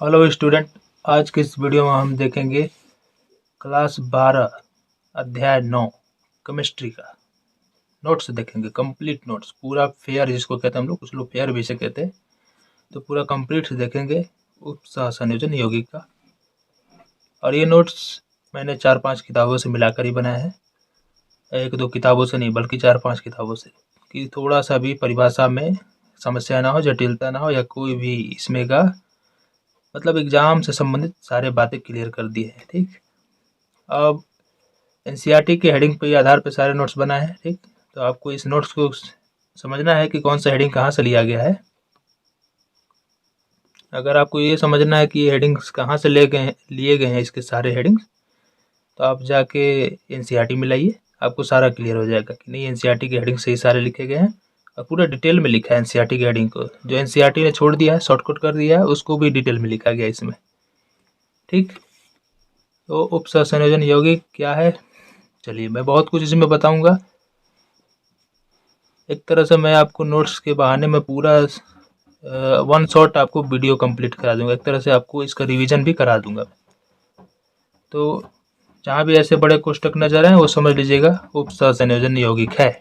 Hello student, आज की इस वीडियो में हम देखेंगे क्लास 12 अध्याय 9 केमिस्ट्री का नोट्स देखेंगे। कंप्लीट नोट्स, पूरा फेयर जिसको कहते हैं हम लोग, कुछ लोग फेयर भी से कहते हैं, तो पूरा कंप्लीट देखेंगे उपसह संयोजन यौगिक का। और ये नोट्स मैंने 4-5 किताबों से मिलाकर ही बनाया है, 1-2 किताबों से नहीं बल्कि 4-5 किताबों से, कि थोड़ा सा भी परिभाषा में समस्या ना हो, जटिलता ना हो, या कोई भी इसमें का मतलब एग्जाम से संबंधित सारे बातें क्लियर कर दी है। ठीक, अब एनसीईआरटी के हेडिंग पे आधार पे सारे नोट्स बनाए हैं। ठीक, तो आपको इस नोट्स को समझना है कि कौन सा हेडिंग कहाँ से लिया गया है। अगर आपको ये समझना है कि ये हेडिंग्स कहाँ से लिए गए हैं इसके सारे हेडिंग्स, तो आप जाके एनसीईआरटी में लाइए, आपको सारा क्लियर हो जाएगा कि नहीं एनसीईआरटी के हेडिंग से ही सारे लिखे गए हैं और पूरा डिटेल में लिखा है। एनसीईआरटी के हेडिंग को जो एनसीईआरटी ने छोड़ दिया है, शॉर्टकट कर दिया है, उसको भी डिटेल में लिखा गया इसमें। ठीक, तो उपसह संयोजन यौगिक क्या है, चलिए मैं बहुत कुछ इसमें बताऊंगा। एक तरह से मैं आपको नोट्स के बहाने में पूरा वन शॉट आपको वीडियो कंप्लीट करा दूंगा, एक तरह से आपको इसका रिवीजन भी करा दूंगा। तो जहाँ भी ऐसे बड़े कोष्टक नजर आए वो समझ लीजिएगा उपसह संयोजन यौगिक है।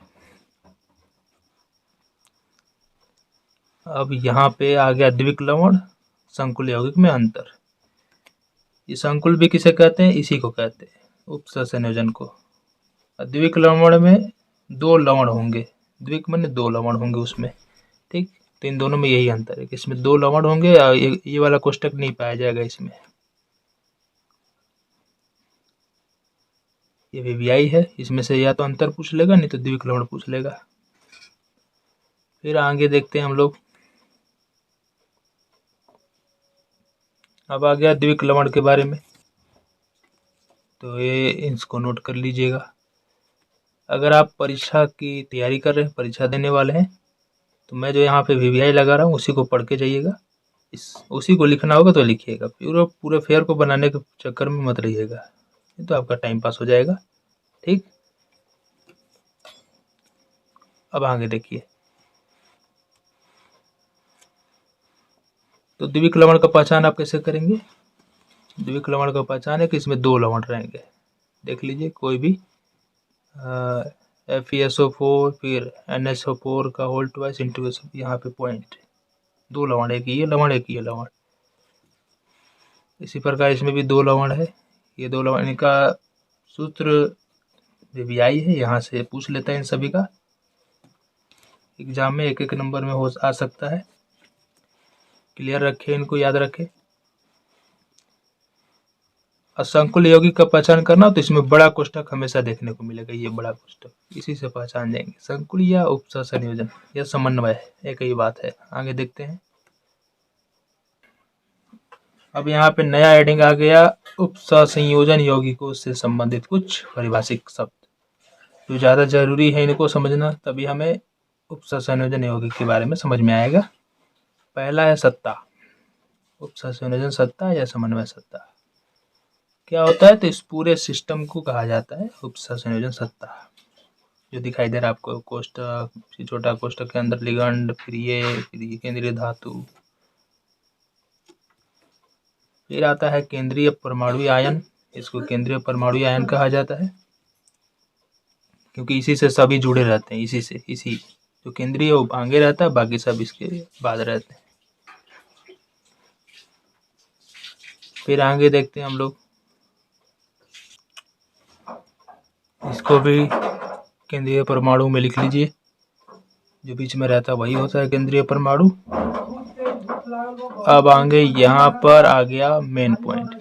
अब यहाँ पे आ गया द्विक लवण संकुल यौगिक में अंतर। ये संकुल भी किसे कहते हैं, इसी को कहते हैं उपसह संयोजन को। द्विक लवण में 2 लवण होंगे, द्विक माने 2 लवण होंगे उसमें। ठीक, तो इन दोनों में यही अंतर है कि इसमें 2 लवण होंगे और ये वाला कोष्टक नहीं पाया जाएगा इसमें। ये वीवीआई है, इसमें से या तो अंतर पूछ लेगा नहीं तो द्विक लवण पूछ लेगा। फिर आगे देखते हैं हम लोग। अब आ गया द्विक लवण के बारे में, तो ये इसको नोट कर लीजिएगा। अगर आप परीक्षा की तैयारी कर रहे हैं, परीक्षा देने वाले हैं, तो मैं जो यहाँ पे वीवीआई लगा रहा हूँ उसी को पढ़ के जाइएगा। उसी को लिखना होगा तो लिखिएगा, पूरे फेयर को बनाने के चक्कर में मत रहिएगा, तो आपका टाइम पास हो जाएगा। ठीक, अब आगे देखिए। तो द्विक लवण का पहचान आप कैसे करेंगे। द्विक लवण का पहचान है कि इसमें 2 लवण रहेंगे। देख लीजिए कोई भी FeSO4 फिर NSO4 का होल ट्वाइस इंटू यहाँ पे पॉइंट 2 लवण, एक ये लवण एक ये लवण। इसी प्रकार इसमें भी 2 लवण है, ये 2 लवण, इनका सूत्र वीवीआई है, यहाँ से पूछ लेता है इन सभी का। एग्जाम में 1-1 नंबर में हो आ सकता है, क्लियर रखे, इनको याद रखे। असंकुल यौगिक का पहचान करना तो इसमें बड़ा कोष्टक हमेशा देखने को मिलेगा, ये बड़ा कोष्टक, इसी से पहचान जाएंगे। संकुल या उपसह संयोजन या समन्वय, एक ही बात है। आगे देखते हैं। अब यहाँ पे नया हेडिंग आ गया, उपसह संयोजन यौगिकों से संबंधित कुछ पारिभाषिक शब्द जो ज़्यादा जरूरी है इनको समझना, तभी हमें उपसह संयोजन यौगिक के बारे में समझ में आएगा। पहला है सत्ता। उपसह संयोजन सत्ता या समन्वय सत्ता क्या होता है, तो इस पूरे सिस्टम को कहा जाता है उपसह संयोजन सत्ता। जो दिखाई दे रहा है आपको कोष्टक, छोटा कोष्टक के अंदर लिगंड, फिर ये केंद्रीय धातु, फिर आता है केंद्रीय परमाणु आयन। इसको केंद्रीय परमाणु आयन कहा जाता है क्योंकि इसी से सभी जुड़े रहते हैं, इसी जो केंद्रीय आगे रहता है, बाकी सब इसके बाद रहते हैं। फिर आगे देखते हैं हम लोग, इसको भी केंद्रीय परमाणु में लिख लीजिए, जो बीच में रहता है वही होता है केंद्रीय परमाणु। अब आगे यहाँ पर आ गया मेन पॉइंट,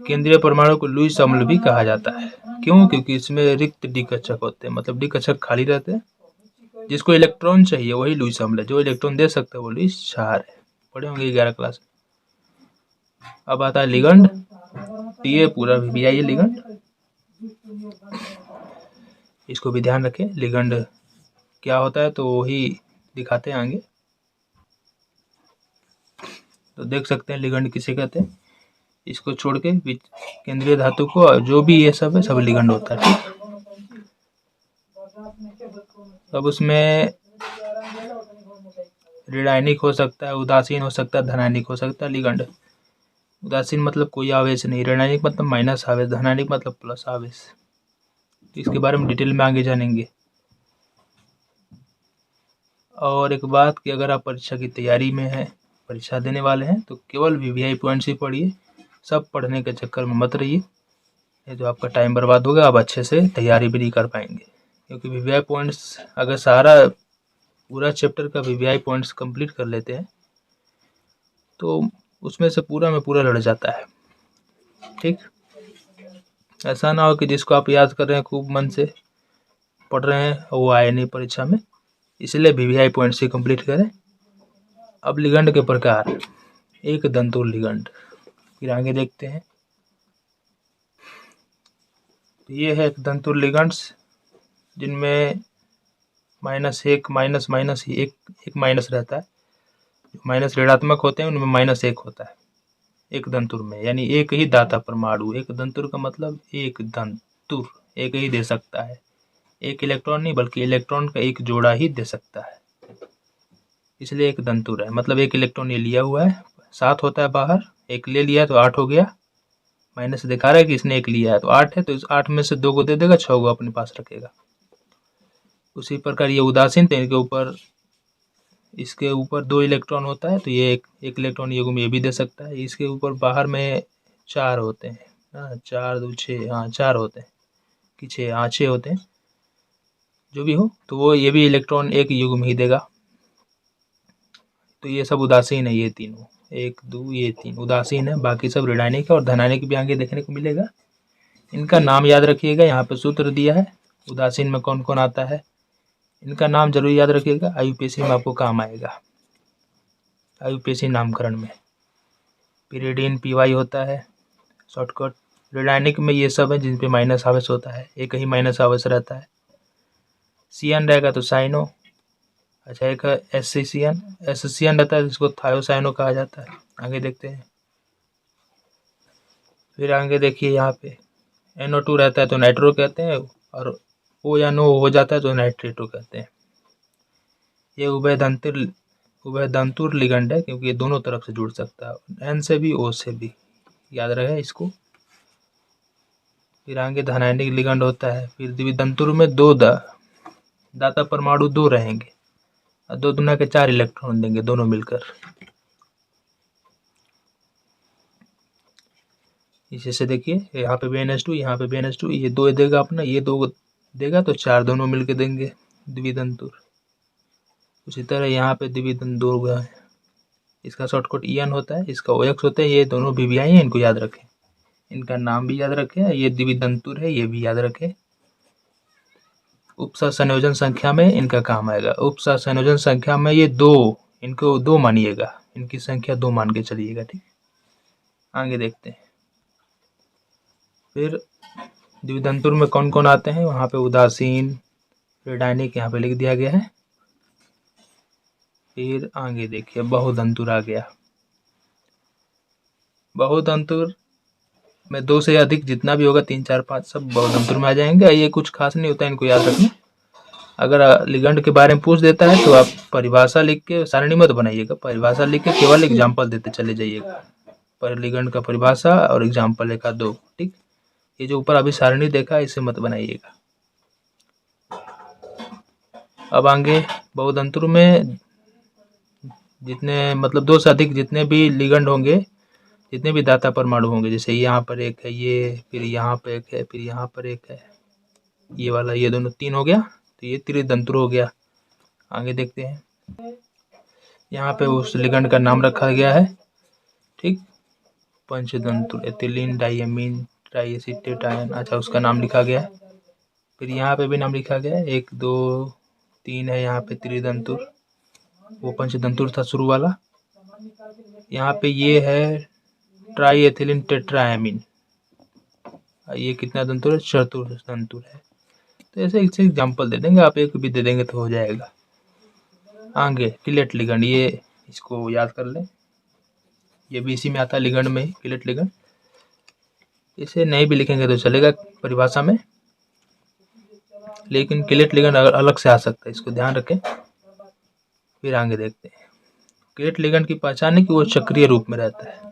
केंद्रीय परमाणु को लुईस अम्ल भी कहा जाता है। क्यों, क्योंकि इसमें रिक्त डी कक्षक होते हैं, मतलब डी कक्षक खाली रहते हैं, जिसको इलेक्ट्रॉन चाहिए वही लुईस अम्ल है, जो इलेक्ट्रॉन दे सकता है वो लुईस क्षार है, पढ़े होंगे 11 क्लास में। अब आता है लिगंड, ये पूरा वीवीआई लिगंड, इसको भी ध्यान रखें। लिगंड क्या होता है तो वही दिखाते हैं आगे, तो देख सकते हैं लिगंड किसे कहते हैं। इसको छोड़ के केंद्रीय धातु को, जो भी ये सब है सब लिगंड होता है। ठीक, अब उसमें ऋणायनिक हो सकता है, उदासीन हो सकता है, धनायनिक हो सकता है लिगंड। उदासीन मतलब कोई आवेश नहीं, ऋणायनिक मतलब माइनस आवेश, धनायनिक मतलब प्लस आवेश। तो इसके बारे में डिटेल में आगे जानेंगे। और एक बात कि अगर आप परीक्षा की तैयारी में हैं, परीक्षा देने वाले हैं, तो केवल वीवीआई पॉइंट्स ही पढ़िए, सब पढ़ने के चक्कर में मत रहिए, ये जो आपका टाइम बर्बाद होगा, आप अच्छे से तैयारी भी नहीं कर पाएंगे। क्योंकि वीवीआई पॉइंट्स अगर सारा पूरा चैप्टर का वीवीआई पॉइंट्स कंप्लीट कर लेते हैं तो उसमें से पूरा में पूरा लड़ जाता है। ठीक, ऐसा ना हो कि जिसको आप याद कर रहे हैं खूब मन से पढ़ रहे हैं और वो आए नहीं परीक्षा में, इसलिए वीवीआई पॉइंट्स ही कंप्लीट करें। अब लिगंड के प्रकार, एक दंतुर लिगंड, फिर आगे देखते हैं। ये है एक दंतुर लिगंड्स जिनमें -1 माइनस ही एक माइनस रहता है। जो माइनस ऋणात्मक होते हैं उनमें -1 होता है एक दंतुर में, यानी एक ही दाता परमाणु। एक दंतुर का मतलब एक दंतुर एक ही दे सकता है, एक इलेक्ट्रॉन नहीं बल्कि इलेक्ट्रॉन का एक जोड़ा ही दे सकता है, इसलिए एक दंतुर है। मतलब एक इलेक्ट्रॉन ये लिया हुआ है, 7 होता है बाहर, एक ले लिया तो 8 हो गया, माइनस दिखा रहा है कि इसने एक लिया है तो 8 है, तो इस 8 में से 2 को दे देगा, 6 को अपने पास रखेगा। उसी प्रकार ये उदासीन थे, इसके ऊपर 2 इलेक्ट्रॉन होता है तो ये एक इलेक्ट्रॉन युग्म ये भी दे सकता है। इसके ऊपर बाहर में 4 होते हैं, 4 2 6, हाँ 4 होते हैं कि 6, हाँ 6 होते हैं, जो भी हो, तो वो ये भी इलेक्ट्रॉन एक युग्म ही देगा। तो ये सब उदासीन है, ये तीनों 1 2 ये 3 उदासीन है, बाकी सब ऋणायनिक है और धनायनिक भी आगे देखने को मिलेगा। इनका नाम याद रखिएगा, यहाँ पे सूत्र दिया है उदासीन में कौन कौन आता है, इनका नाम जरूर याद रखिएगा, आईयूपीएससी में आपको काम आएगा, आईयूपीएससी नामकरण में। पीरियडिन पीवाई होता है शॉर्टकट। ऋणायनिक में ये सब है जिन पे माइनस आवेश होता है, एक ही माइनस आवेश रहता है। सीएन रहेगा तो साइनो, अच्छा एक है एससीसीएन, एससीएन रहता है जिसको थायोसाइनो कहा जाता है। आगे देखते हैं, फिर आगे देखिए यहाँ पे NO2 रहता है तो नाइट्रो कहते हैं, और O या नो हो जाता है तो नाइट्रेटो कहते हैं। ये उभयदंतुर लिगंड है क्योंकि ये दोनों तरफ से जुड़ सकता है, N से भी O से भी, याद रहे इसको। फिर आगे धनायनिक लिगंड होता है। फिर द्विदंतुर में 2 दाता परमाणु 2 रहेंगे और 2 दूना के 4 इलेक्ट्रॉन देंगे दोनों मिलकर। इसी से देखिए यहाँ पे BnH2, यहाँ पे BnH2, ये 2 देगा अपना, ये 2 देगा तो 4 दोनों मिलकर देंगे द्विदंतुर। उसी तरह यहाँ पे द्विदंतुर है, इसका शॉर्टकट EN होता है, इसका OX होता है। ये दोनों VVI हैं, इनको याद रखें, इनका नाम भी याद रखें। ये द्विदंतुर है, ये भी याद रखें। उपसह संयोजन संख्या में इनका काम आएगा। उपसह संयोजन संख्या में ये 2, इनको 2 मानिएगा, इनकी संख्या 2 मान के चलिएगा। ठीक, आगे देखते हैं। फिर द्विदंतुर में कौन कौन आते हैं, वहाँ पे उदासीन ऋणायनिक यहाँ पे लिख दिया गया है। फिर आगे देखिए बहुदंतुर आ गया। बहुदंतुर में 2 से अधिक जितना भी होगा, 3 4 5 सब बहुदंतुर में आ जाएंगे। ये कुछ खास नहीं होता, इनको याद रखना। अगर लिगंड के बारे में पूछ देता है तो आप परिभाषा लिख के, सारणी मत बनाइएगा, परिभाषा लिख के केवल एग्जाम्पल देते चले जाइएगा। पर लिगंड का परिभाषा और एग्जाम्पल 1 2। ठीक, ये जो ऊपर अभी सारणी देखा इसे मत बनाइएगा। अब आगे बहुदंतुर में जितने मतलब 2 से अधिक जितने भी लिगंड होंगे, जितने भी दाता परमाणु होंगे, जैसे यहाँ पर एक है, ये फिर यहाँ पर एक है, फिर यहाँ पर एक है, ये वाला, ये दोनों 3 हो गया, तो ये त्रिदंतुर हो गया। आगे देखते हैं, यहाँ पे उस लिगंड का नाम रखा गया है। ठीक, पंचदंतुर, एथिलीन डाइएमीन ट्राइएसिटेट आयन, अच्छा उसका नाम लिखा गया है। फिर यहाँ पे भी नाम लिखा गया है, 1 2 3 है यहाँ पे त्रिदंतुर, वो पंचदंतुर था शुरू वाला। यहाँ पे ये है ट्राइएथिलीन टेट्राएमीन, ये कितना दंतुर है, चतुर्दंतुर है। तो ऐसे एग्जाम्पल दे देंगे आप, एक भी दे देंगे तो हो जाएगा। आगे किलेट लिगंड, ये इसको याद कर लें, ये भी इसी में आता है, लिगंड में ही, किलेट लिगंड। इसे नहीं भी लिखेंगे तो चलेगा परिभाषा में, लेकिन किलेट लिगंड अलग से आ सकता है, इसको ध्यान रखें। फिर आगे देखते हैं, किलेट लिगंड की पहचान है कि वो चक्रीय रूप में रहता है।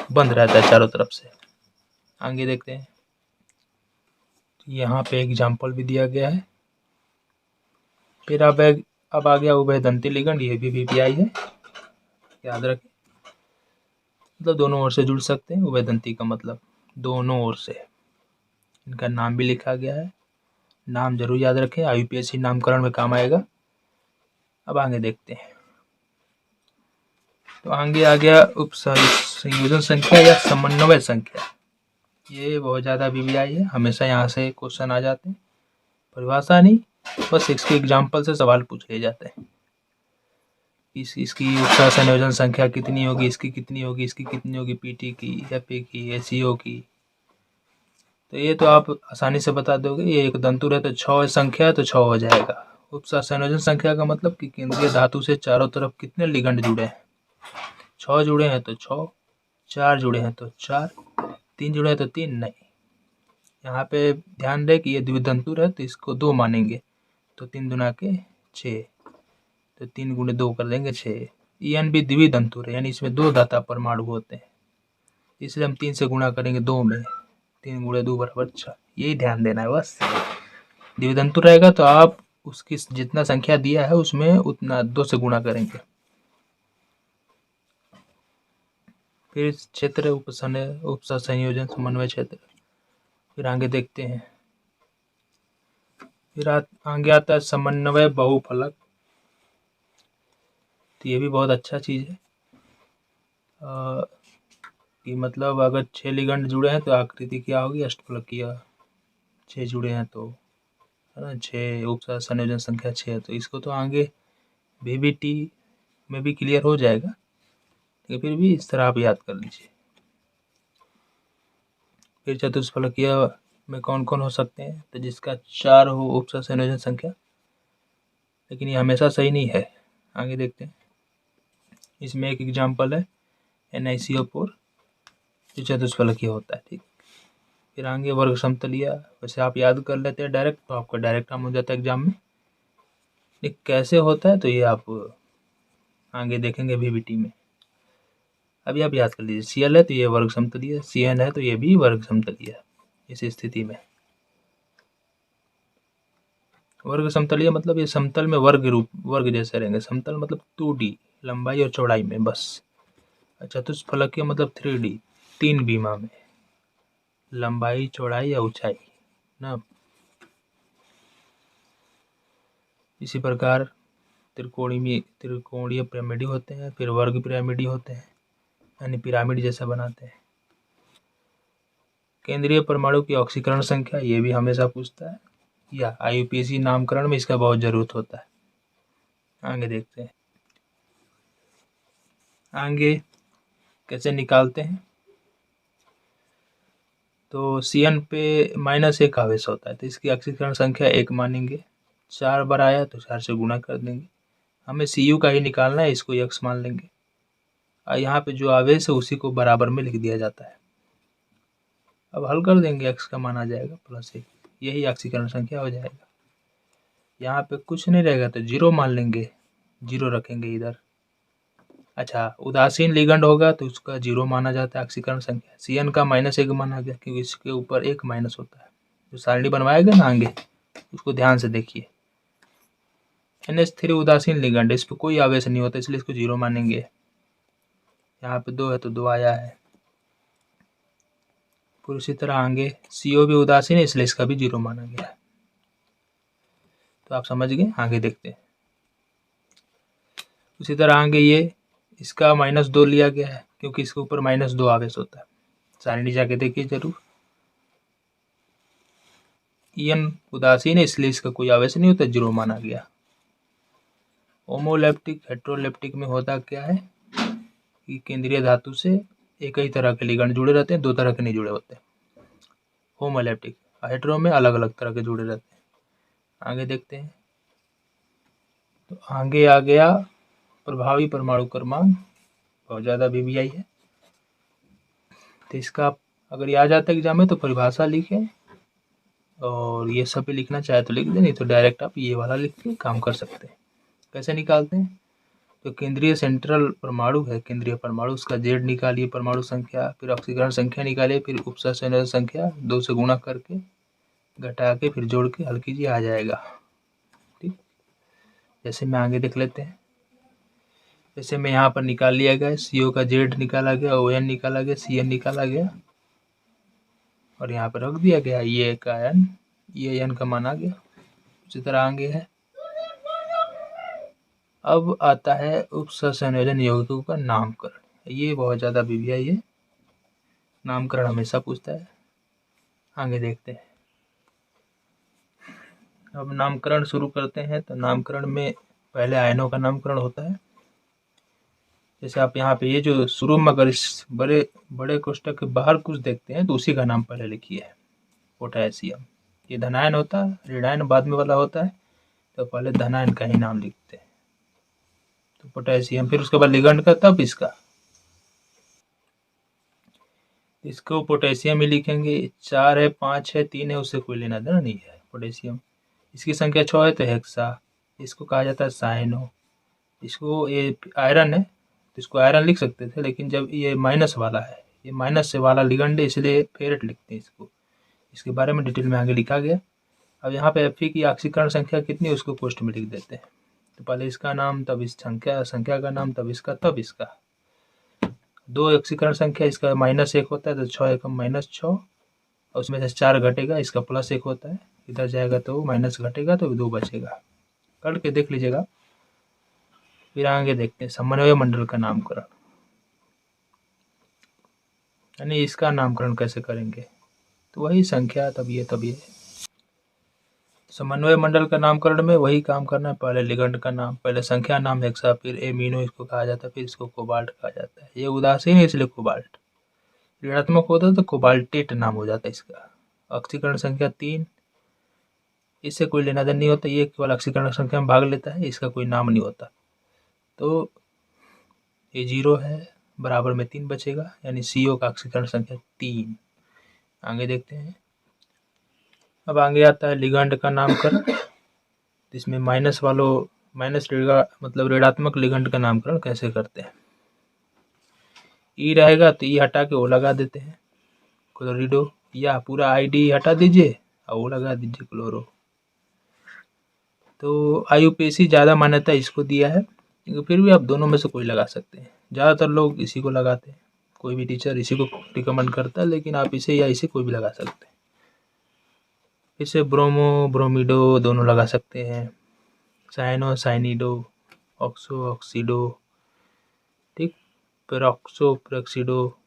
बंद रहता है चारों तरफ से। आगे देखते हैं, यहाँ पे एग्जाम्पल भी दिया गया है। फिर अब आ गया उभयदंती लिगंड, ये भी वीवीआई है, याद रखें। मतलब दोनों ओर से जुड़ सकते हैं, उभयदंती का मतलब दोनों ओर से। इनका नाम भी लिखा गया है, नाम जरूर याद रखें, यूपीएससी नामकरण में काम आएगा। अब आगे देखते हैं, तो आगे आ गया संयोजन संख्या या समन्वय संख्या। ये बहुत ज़्यादा वीवीआई है, हमेशा यहाँ से क्वेश्चन आ जाते हैं। परिभाषा नहीं, बस इसके एग्जाम्पल से सवाल पूछ लिए जाते हैं। इसकी उपसर्ग संयोजन संख्या कितनी होगी, इसकी कितनी होगी, इसकी कितनी होगी, पीटी की, एपी की, एसीओ की। तो ये तो आप आसानी से बता दोगे। ये एक दंतुर है तो 6 संख्या है तो 6 हो जाएगा। उपसर्ग संयोजन संख्या का मतलब कि केंद्रीय धातु से चारों तरफ कितने लिगंड जुड़े हैं। 6 जुड़े हैं तो 6, 4 जुड़े हैं तो 4, 3 जुड़े हैं तो 3 नहीं। यहाँ पे ध्यान दें कि ये द्विदंतुर है तो इसको 2 मानेंगे, तो 3 दूना के 6, तो 3 गुणे 2 कर देंगे 6। EN भी द्विदंतुर है, यानी इसमें 2 धाता परमाणु होते हैं, इसलिए हम 3 से गुणा करेंगे 2 में, 3 गुणे 2 बराबर 6। यही ध्यान देना है बस। द्विदंतुर रहेगा तो आप उसकी जितना संख्या दिया है उसमें उतना 2 से गुणा करेंगे। फिर क्षेत्र उपसर्ग संयोजन समन्वय क्षेत्र। फिर आगे देखते हैं, फिर आगे आता है समन्वय बहुफलक। तो ये भी बहुत अच्छा चीज़ है कि मतलब अगर 6 लिगंड जुड़े हैं तो आकृति क्या होगी, अष्टफलकीय। 6 जुड़े हैं तो है ना, 6 उपसर्ग संयोजन संख्या 6 है, तो इसको तो आगे VBT में भी क्लियर हो जाएगा, लेकिन फिर भी इस तरह आप याद कर लीजिए। फिर चतुष्फलकीय में कौन कौन हो सकते हैं, तो जिसका 4 हो उपसर्ग संयोजन संख्या, लेकिन ये हमेशा सही नहीं है। आगे देखते हैं, इसमें एक एग्जाम्पल है NiCO4 जो चतुष्फलकीय होता है, ठीक। फिर आगे वर्ग समतलीय, वैसे आप याद कर लेते हैं डायरेक्ट तो आपका डायरेक्ट काम हो जाता है एग्जाम में, लेकिन कैसे होता है तो ये आप आगे देखेंगे VBT में। अभी आप याद कर लीजिए, CL है तो ये वर्ग समतलीय, CN है तो ये भी वर्ग समतलीय। इस स्थिति में वर्ग समतलीय मतलब ये समतल में वर्ग जैसे रहेंगे। समतल मतलब 2D लंबाई और चौड़ाई में बस। चतुष्फलकीय मतलब 3D 3 बीमा में, लंबाई चौड़ाई या ऊंचाई ना। इसी प्रकार त्रिकोणीय पिरामिड होते हैं, फिर वर्ग पिरामिड होते हैं, यानी पिरामिड जैसा बनाते हैं। केंद्रीय परमाणु की ऑक्सीकरण संख्या, ये भी हमेशा पूछता है, या IUPAC नामकरण में इसका बहुत जरूरत होता है। आगे देखते हैं, आगे कैसे निकालते हैं। तो CN पे -1 आवेश होता है तो इसकी ऑक्सीकरण संख्या 1 मानेंगे। 4 बार आया तो 4 से गुणा कर देंगे। हमें Cu का ही निकालना है, इसको x मान लेंगे, और यहाँ पे जो आवेश है उसी को बराबर में लिख दिया जाता है। अब हल कर देंगे, x का मान आ जाएगा +1, यही ऑक्सीकरण संख्या हो जाएगा। यहाँ पे कुछ नहीं रहेगा तो 0 मान लेंगे, 0 रखेंगे इधर। अच्छा, उदासीन लिगंड होगा तो उसका 0 माना जाता है ऑक्सीकरण संख्या। CN का -1 माना गया क्योंकि इसके ऊपर 1 माइनस होता है। जो सारणी बनवाया गया ना आगे, उसको ध्यान से देखिए। NH3 उदासीन लिगंड, इस पर कोई आवेश नहीं होता इसलिए इसको 0 मानेंगे। यहाँ पे 2 है तो 2 आया है। फिर उसी तरह आगे CO भी उदासीन है इसलिए इसका भी 0 माना गया है। तो आप समझ गए, आगे देखते हैं। उसी तरह आगे ये इसका -2 लिया गया है क्योंकि इसके ऊपर -2 आवेश होता है। सारणी जाके देखिए जरूर। EN उदासीन है इसलिए इसका कोई आवेश नहीं होता, 0 माना गया। होमोलेप्टिक हेट्रोलेप्टिक में होता क्या है कि केंद्रीय धातु से एक ही तरह के लिगंड जुड़े रहते हैं, 2 तरह के नहीं जुड़े होते। होमोलेप्टिक, हेट्रो में अलग अलग तरह के जुड़े रहते हैं। आगे देखते हैं, तो आगे आ गया प्रभावी परमाणु क्रमांक, बहुत ज़्यादा VBI है। तो इसका अगर ये आ जाता है एग्जाम में तो परिभाषा लिखें, और ये सब भी लिखना चाहे तो लिख दें, नहीं तो डायरेक्ट आप ये वाला लिख के काम कर सकते हैं। कैसे निकालते हैं, जो केंद्रीय सेंट्रल परमाणु है, केंद्रीय परमाणु, उसका जेड निकालिए परमाणु संख्या, फिर ऑक्सीकरण संख्या निकालिए, फिर उपसंयोजन संख्या 2 से गुणा करके घटा के फिर जोड़ के हल कीजिए, आ जाएगा। ठीक, जैसे मैं आगे देख लेते हैं। जैसे मैं यहाँ पर निकाल लिया गया, CO का जेड निकाला गया, ON निकाला गया, CN निकाला गया और यहाँ पर रख दिया गया। ये का एन, ये एन का मान आ गया। उसी तरह आगे है। अब आता है उपसंयोजन यौगिकों का नामकरण। ये बहुत ज़्यादा विधि है, ये नामकरण हमेशा पूछता है। आगे देखते हैं। अब नामकरण शुरू करते हैं। तो नामकरण में पहले आयनों का नामकरण होता है। जैसे आप यहाँ पे ये जो शुरू में अगर इस बड़े कोष्ठक के बाहर कुछ देखते हैं तो उसी का नाम पहले लिखिए। पोटेशियम, ये धनायन होता है, ऋणायन बाद में वाला होता है, तो पहले धनायन का ही नाम लिखते हैं। तो पोटेशियम, फिर उसके बाद लिगंड का, तब इसको पोटेशियम ही लिखेंगे। 4 है, 5 है, 3 है, उससे कोई लेना देना नहीं है। पोटेशियम, इसकी संख्या 6 है तो हेक्सा, इसको कहा जाता है साइनो। इसको ये आयरन है तो इसको आयरन लिख सकते थे, लेकिन जब ये माइनस वाला है, ये माइनस से वाला लिगंड है, इसलिए फेरेट लिखते हैं इसको। इसके बारे में डिटेल में आगे लिखा गया। अब यहाँ पे Fe की ऑक्सीकरण संख्या कितनी है उसको पोस्ट में लिख देते हैं। तो पहले इसका नाम, तब इस संख्या का नाम, तब इसका, तब इसका। 2 ऑक्सीकरण संख्या, इसका -1 होता है तो 6 एकम -6, और उसमें से 4 घटेगा, इसका +1 होता है। इधर जाएगा तो माइनस घटेगा तो 2 बचेगा। करके देख लीजिएगा। फिर आगे देखते हैं समन्वय मंडल का नामकरण, यानी इसका नामकरण कैसे करेंगे। तो वही संख्या, तब ये समन्वय मंडल का नामकरण में वही काम करना है। पहले लिगंड का नाम, पहले संख्या नाम हेक्सा, फिर एमिनो इसको कहा जाता है, फिर इसको कोबाल्ट कहा जाता है। ये उदासीन है इसलिए कोबाल्ट। ऋणात्मक होता तो कोबाल्टेट नाम हो जाता है इसका। ऑक्सीकरण संख्या 3, इससे कोई लेना देना नहीं होता, ये केवल ऑक्सीकरण संख्या में भाग लेता है, इसका कोई नाम नहीं होता। तो ये 0 है, बराबर में 3 बचेगा, यानी CO का ऑक्सीकरण संख्या 3। आगे देखते हैं। अब आगे आता है लिगंड का नामकरण। इसमें माइनस मतलब ऋणात्मक लिगंड का नामकरण कैसे करते हैं। ई रहेगा तो ई हटा के ओ लगा देते हैं, क्लोरिडो, या पूरा ID हटा दीजिए और वो लगा दीजिए, क्लोरो। तो IUPAC ज़्यादा मान्यता इसको दिया है, लेकिन फिर भी आप दोनों में से कोई लगा सकते हैं। ज़्यादातर लोग इसी को लगाते हैं, कोई भी टीचर इसी को रिकमेंड करता है, लेकिन आप इसे या इसे कोई भी लगा सकते हैं। इसे ब्रोमो, ब्रोमिडो दोनों लगा सकते हैं, साइनो, साइनिडो, ऑक्सो, ऑक्सीडो, ठीक, पेरोक्सो, पेरोक्सीडो।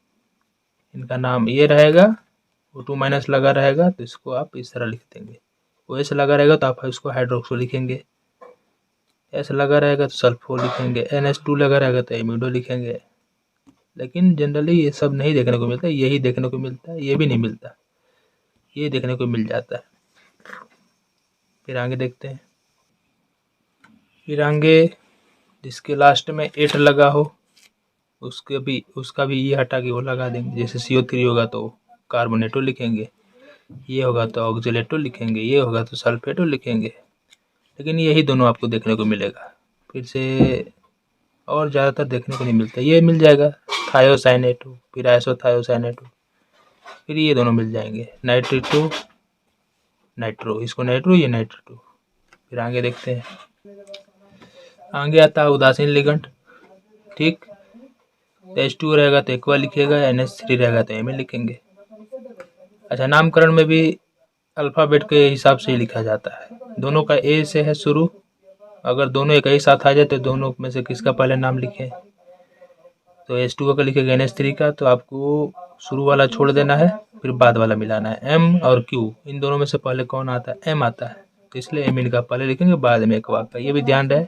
इनका नाम ये रहेगा। O2- लगा रहेगा तो इसको आप इस तरह लिख देंगे। OS लगा रहेगा तो आप इसको हाइड्रोक्सो लिखेंगे। S लगा रहेगा तो सल्फो लिखेंगे। NH2 लगा रहेगा तो एमिडो लिखेंगे। लेकिन जनरली ये सब नहीं देखने को मिलता है, यही देखने को मिलता है, ये भी नहीं मिलता, ये देखने को मिल जाता है। फिर आगे देखते हैं। फिर आगे जिसके लास्ट में 8 लगा हो उसका भी ये हटा के वो लगा देंगे। जैसे CO3 होगा तो कार्बोनेटो लिखेंगे, ये होगा तो ऑक्जेलेटो लिखेंगे, ये होगा तो सल्फेटो लिखेंगे। लेकिन यही दोनों आपको देखने को मिलेगा, फिर से और ज़्यादातर देखने को नहीं मिलता। ये मिल जाएगा थायोसाइनेटो, फिर आइसोथायोसाइनेटो, फिर ये दोनों मिल जाएंगे, नाइट्रेटो, नाइट्रो, इसको नाइट्रो, ये नाइट्रेटो। फिर आगे देखते हैं। आगे आता है उदासीन लिगंड, ठीक। H2 रहेगा तो एक्वा लिखेगा, NH3 रहेगा तो Mn लिखेंगे। अच्छा, नामकरण में भी अल्फ़ाबेट के हिसाब से ही लिखा जाता है। दोनों का A से है शुरू, अगर दोनों एक ही साथ आ जाए तो दोनों में से किसका पहले नाम लिखें। तो H2 का लिखेगा, NH3 का, तो आपको शुरू वाला छोड़ देना है, फिर बाद वाला मिलाना है। M और Q, इन दोनों में से पहले कौन आता है, M आता है, तो इसलिए एमिन का पहले लिखेंगे, बाद में एक्वा का, ये भी ध्यान रहे।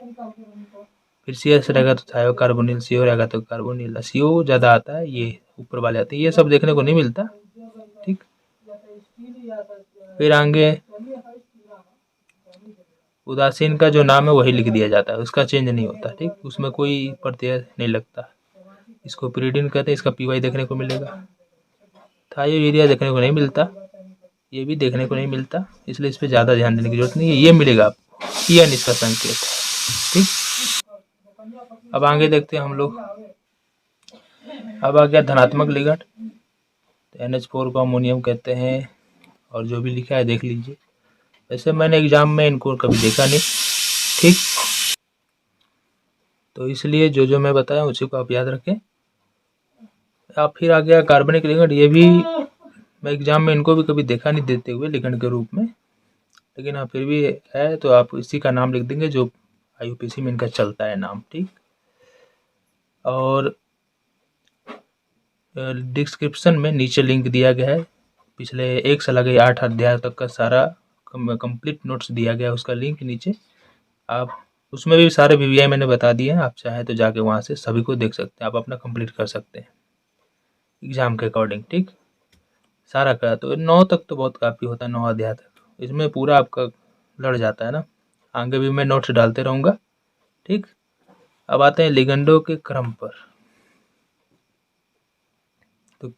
फिर CS रहेगा तो थायोकार्बोनिल, CO रहेगा तो कार्बोनिल, CO ज़्यादा आता है, ये ऊपर वाले आते हैं, ये सब देखने को नहीं मिलता, ठीक। फिर आगे उदासीन का जो नाम है वही लिख दिया जाता है, उसका चेंज नहीं होता, ठीक, उसमें कोई प्रत्यय नहीं लगता। इसको पिरिडिन कहते हैं, इसका PY देखने को मिलेगा। थायोयूरिया देखने को नहीं मिलता, ये भी देखने को नहीं मिलता, इसलिए इस पर ज़्यादा ध्यान देने की जरूरत नहीं है। ये मिलेगा आपको, EN इसका संकेत है, ठीक। अब आगे देखते हैं हम लोग। अब आ गया धनात्मक लिगेंड, तो NH4 को अमोनियम कहते हैं, और जो भी लिखा है देख लीजिए। वैसे मैंने एग्जाम में इनको कभी देखा नहीं, ठीक, तो इसलिए जो जो मैं बताया उसी को आप याद रखें। अब फिर आ गया कार्बनिक लिगेंड, ये भी मैं एग्जाम में इनको भी कभी देखा नहीं देते हुए लिगेंड के रूप में, लेकिन हाँ फिर भी है, तो आप इसी का नाम लिख देंगे जो IUPAC में इनका चलता है नाम, ठीक। और डिस्क्रिप्शन में नीचे लिंक दिया गया है, पिछले 1 से लगे 8 अध्याय तक का सारा कंप्लीट नोट्स दिया गया है, उसका लिंक नीचे, आप उसमें भी सारे VVI मैंने बता दिए हैं, आप चाहें तो जाके वहाँ से सभी को देख सकते हैं, आप अपना कंप्लीट कर सकते हैं एग्जाम के अकॉर्डिंग, ठीक। सारा का तो 9 तक तो बहुत काफ़ी होता है, 9 अध्याय तक, इसमें पूरा आपका लड़ जाता है ना। आगे भी मैं नोट्स डालते रहूँगा, ठीक। अब आते हैं लिगेंडों के क्रम पर, तो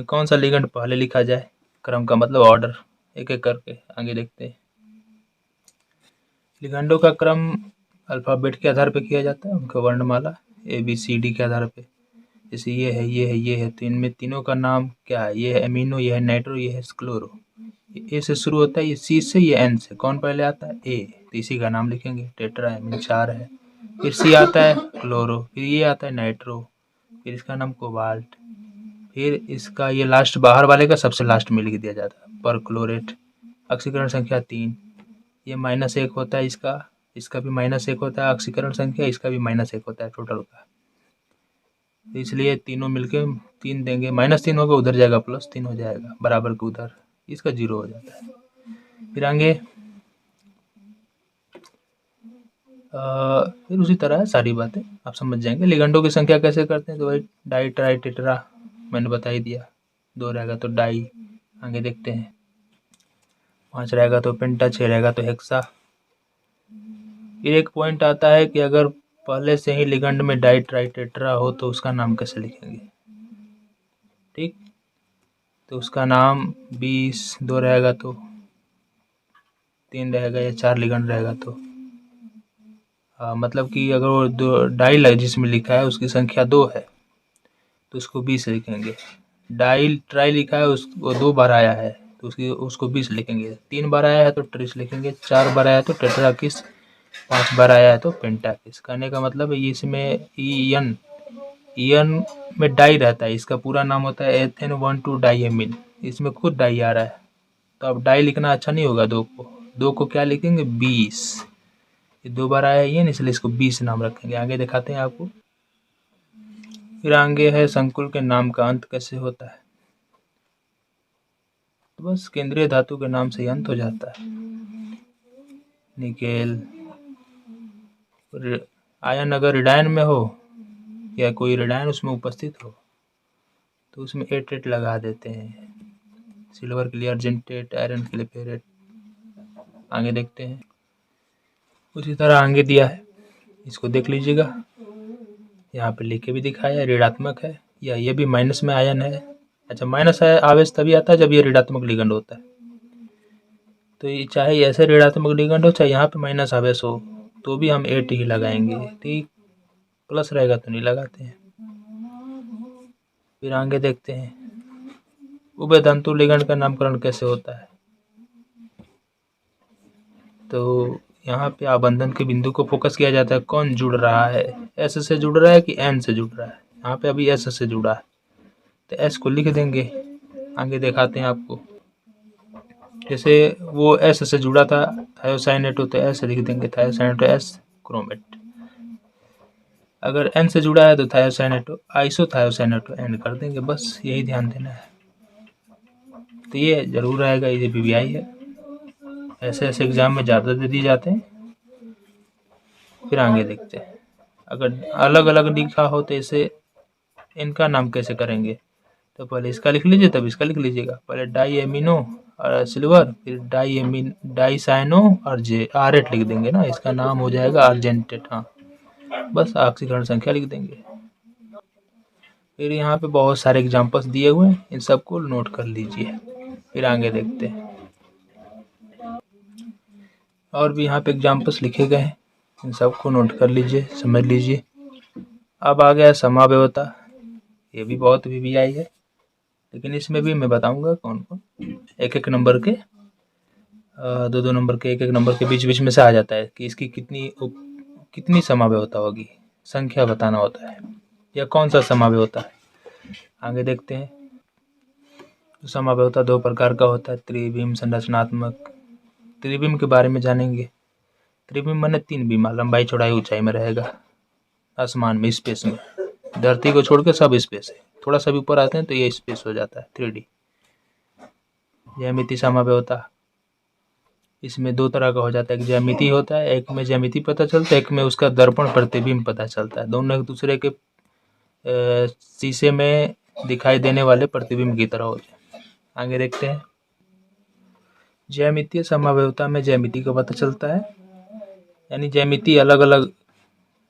कौन सा लिगेंड पहले लिखा जाए, क्रम का मतलब ऑर्डर, एक एक करके आगे देखते हैं। लिगेंडों का क्रम अल्फ़ाबेट के आधार पर किया जाता है, उनका वर्णमाला ABCD के आधार पे, जैसे ये है, ये है, ये है, तो इनमें तीनों का नाम क्या है, ये है एमिनो, ये है नाइट्रो, ये है क्लोरो। ए से शुरू होता है, ये C से, ये N से, कौन पहले आता है, A, तो इसी का नाम लिखेंगे। टेट्रा एमिन 4 है, फिर C आता है क्लोरो, फिर ये आता है नाइट्रो, फिर इसका नाम कोबाल्ट, फिर इसका ये लास्ट बाहर वाले का सबसे लास्ट में लिख दिया जाता है पर क्लोरेट, ऑक्सीकरण संख्या 3, ये -1 होता है इसका भी -1 होता है ऑक्सीकरण संख्या, इसका भी -1 होता है टोटल का, तो इसलिए तीनों मिलके 3 देंगे, -3 होगा उधर जाएगा, +3 हो जाएगा, बराबर के उधर, इसका 0 हो जाता है। फिर आगे फिर उसी तरह है सारी बातें आप समझ जाएंगे। लिगेंडों की संख्या कैसे करते हैं, तो भाई डाई ट्राई टेट्रा मैंने बता ही दिया, 2 रहेगा तो डाई, आगे देखते हैं, 5 रहेगा तो पेंटा, 6 रहेगा तो हेक्सा। फिर एक पॉइंट आता है कि अगर पहले से ही लिगेंड में डाई ट्राई टेट्रा हो तो उसका नाम कैसे लिखेंगे, ठीक, तो उसका नाम 20, 2 रहेगा तो 3 रहेगा, या 4 लिगेंड रहेगा तो मतलब कि अगर वो 2 डाई जिसमें लिखा है उसकी संख्या 2 है तो उसको 20 लिखेंगे, डाई ट्राई लिखा है वो 2 बार आया है तो उसको 20 लिखेंगे, 3 बार आया है तो 30 लिखेंगे, 4 बार आया है तो टेट्राकिस, 5 बार आया है तो पेंटाकिस। कहने का मतलब है इसमें ईयन में डाई रहता है, इसका पूरा नाम होता है एथेन 1,2 डाइएमिन, इसमें खुद डाई आ रहा है, तो अब डाई लिखना अच्छा नहीं होगा, 2 को क्या लिखेंगे 20, ये 2 बार आया है इसलिए इसको 20 नाम रखेंगे। आगे दिखाते हैं आपको। फिर आगे है संकुल के नाम का अंत कैसे होता है, तो बस केंद्रीय धातु के नाम से अंत हो जाता है। निकेल आयन अगर रिडायन में हो या कोई रिडायन उसमें उपस्थित हो तो उसमें 8 लगा देते हैं, सिल्वर के लिए अर्जेंटेट, आयरन के लिए फेरेट। आगे देखते हैं, उसी तरह आगे दिया है, इसको देख लीजिएगा, यहाँ पे लिख के भी दिखाया है, ऋणात्मक है, या ये भी माइनस में आयन है। अच्छा, माइनस है आवेश तभी आता है जब ये ऋणात्मक लिगेंड होता है, तो ये चाहे ऐसे ऋणात्मक लिगेंड हो चाहे यहाँ पे माइनस आवेश हो तो भी हम 8 ही लगाएंगे, ठीक, प्लस रहेगा तो नहीं लगाते हैं। फिर आगे देखते हैं उभयधातु लिगेंड का नामकरण कैसे होता है, तो यहाँ पे आबंधन के बिंदु को फोकस किया जाता है, कौन जुड़ रहा है, S से जुड़ रहा है कि N से जुड़ रहा है, यहाँ पे अभी S से जुड़ा है तो S को लिख देंगे। आगे दिखाते हैं आपको, जैसे वो S से जुड़ा था थायोसाइनेटो तो S लिख देंगे, थायोसाइनेटो S क्रोमेट। अगर N से जुड़ा है तो थायोसाइनेटो आइसोथायोसाइनेटो N कर देंगे, बस यही ध्यान देना है। तो ये जरूर आएगा, ये VVI है, ऐसे ऐसे एग्जाम में ज़्यादा दे दिए जाते हैं। फिर आगे देखते हैं, अगर अलग अलग लिखा हो तो इसे इनका नाम कैसे करेंगे, तो पहले इसका लिख लीजिए तब इसका लिख लीजिएगा, पहले डाई एमिनो और सिल्वर, फिर डाई साइनो और R8 लिख देंगे ना, इसका नाम हो जाएगा अर्जेंटेट। हाँ, बस ऑक्सीकरण संख्या लिख देंगे। फिर यहाँ पे बहुत सारे एग्जाम्पल्स दिए हुए हैं, इन सबको नोट कर लीजिए। फिर आगे देखते हैं, और भी यहाँ पे एग्जाम्पल्स लिखे गए हैं, इन सबको नोट कर लीजिए, समझ लीजिए। अब आ गया समाव्यवता। ये भी बहुत वीवीआई है, लेकिन इसमें भी मैं बताऊंगा कौन कौन एक एक नंबर के दो दो नंबर के एक एक नंबर के बीच बीच में से आ जाता है कि इसकी कितनी समाव्यवता होगी, संख्या बताना होता है या कौन सा समाव्यवता है। आगे देखते हैं। तो समाव्यवता दो प्रकार का होता है, त्रिविम संरचनात्मक। त्रिविम के बारे में जानेंगे। त्रिविम माने 3 बीमा, लंबाई चौड़ाई ऊंचाई में रहेगा, आसमान में, स्पेस में। धरती को छोड़ के सब स्पेस है, थोड़ा सा भी ऊपर आते हैं तो ये स्पेस हो जाता है 3D। ज्यामिति समाव्यवता, इसमें 2 तरह का हो जाता है। एक ज्यामिति होता है, एक में ज्यामिति पता चलता है, एक में उसका दर्पण प्रतिबिंब पता चलता है। दोनों एक दूसरे के शीशे में दिखाई देने वाले प्रतिबिंब की तरह होते हैं। आगे देखते हैं। ज्यामितीय समाव्यवता में ज्यामिति का पता चलता है, यानी ज्यामिति अलग अलग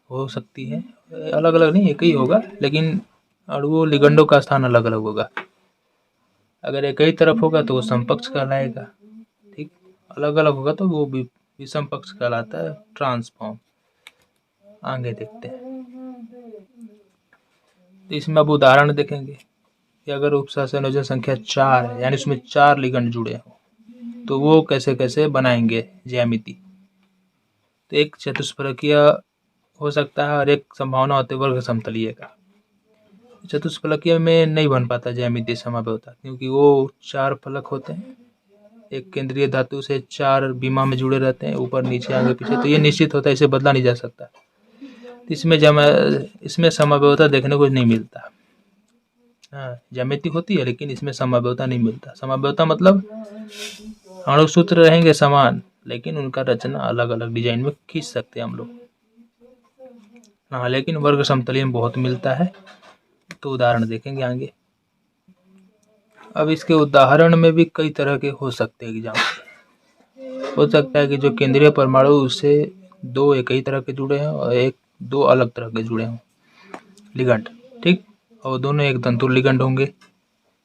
हो सकती है, अलग अलग नहीं एक ही होगा, लेकिन अणुओं लिगंडों का स्थान अलग अलग होगा। अगर एक ही तरफ होगा तो वो समपक्ष कहलाएगा, ठीक। अलग अलग होगा तो वो विषम पक्ष कहलाता है, ट्रांसफॉर्म। आगे देखते हैं। तो इसमें अब उदाहरण देखेंगे कि अगर उपसतह संयोजन संख्या 4 है, यानी उसमें 4 लिगंड जुड़े हों, तो वो कैसे कैसे बनाएंगे ज्यामिति। तो एक चतुष्फलकीय हो सकता है और एक संभावना होती है वर्ग समतलीय का। चतुष्फलकीय में नहीं बन पाता ज्यामितीय समाव्यवता, क्योंकि वो 4 फलक होते हैं, एक केंद्रीय धातु से 4 बीमा में जुड़े रहते हैं, ऊपर नीचे आगे पीछे, तो ये निश्चित होता है, इसे बदला नहीं जा सकता। इसमें समाव्यवता देखने को नहीं मिलता। हाँ, ज्यामिति होती है लेकिन इसमें समाव्यवता नहीं मिलता। समाव्यवता मतलब अणुसूत्र रहेंगे समान, लेकिन उनका रचना अलग अलग डिजाइन में खींच सकते हैं हम लोग। हाँ, लेकिन वर्ग समतलीय में बहुत मिलता है, तो उदाहरण देखेंगे आगे। अब इसके उदाहरण में भी कई तरह के हो सकते हैं एग्जाम। हो सकता है कि जो केंद्रीय परमाणु उससे 2 एक ही तरह के जुड़े हैं और 2 अलग तरह के जुड़े हों लिगंड, ठीक, और दोनों एक तंतुर लिगंड होंगे।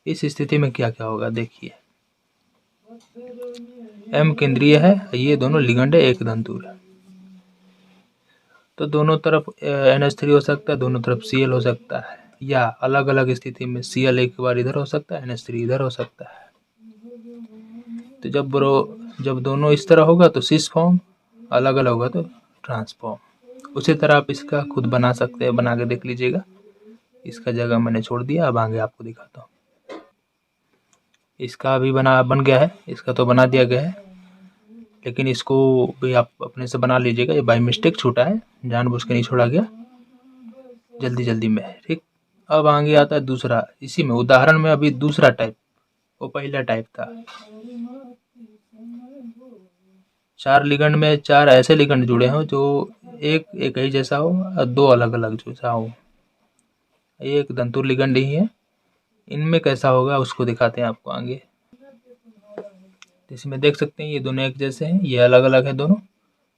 इस स्थिति में क्या क्या होगा देखिए। M केंद्रीय है, ये दोनों लिगंड है, एक तंतुर है, तो दोनों तरफ NH3 हो सकता है, दोनों तरफ Cl हो सकता है, या अलग अलग स्थिति में Cl एक बार इधर हो सकता है, NH3 इधर हो सकता है। तो जब दोनों इस तरह होगा तो सिस फॉर्म, अलग अलग होगा तो ट्रांसफॉर्म। उसी तरह आप इसका खुद बना सकते हैं, बना के देख लीजिएगा। इसका जगह मैंने छोड़ दिया, अब आगे आपको दिखाता हूँ। इसका भी बन गया है, इसका तो बना दिया गया है, लेकिन इसको भी आप अपने से बना लीजिएगा। ये बाय मिस्टेक छूटा है, जानबूझ के नहीं छोड़ा गया, जल्दी में, ठीक। अब आगे आता है दूसरा, इसी में उदाहरण में अभी दूसरा टाइप, वो पहला टाइप था। 4 लिगंड में 4 ऐसे लिगंड जुड़े हों जो एक ही जैसा हो और 2 अलग अलग जैसा हो। एक तंतुर लिगंड ही है। इनमें कैसा होगा उसको दिखाते हैं आपको आगे। इसमें देख सकते हैं ये दोनों एक जैसे हैं, ये अलग अलग है दोनों,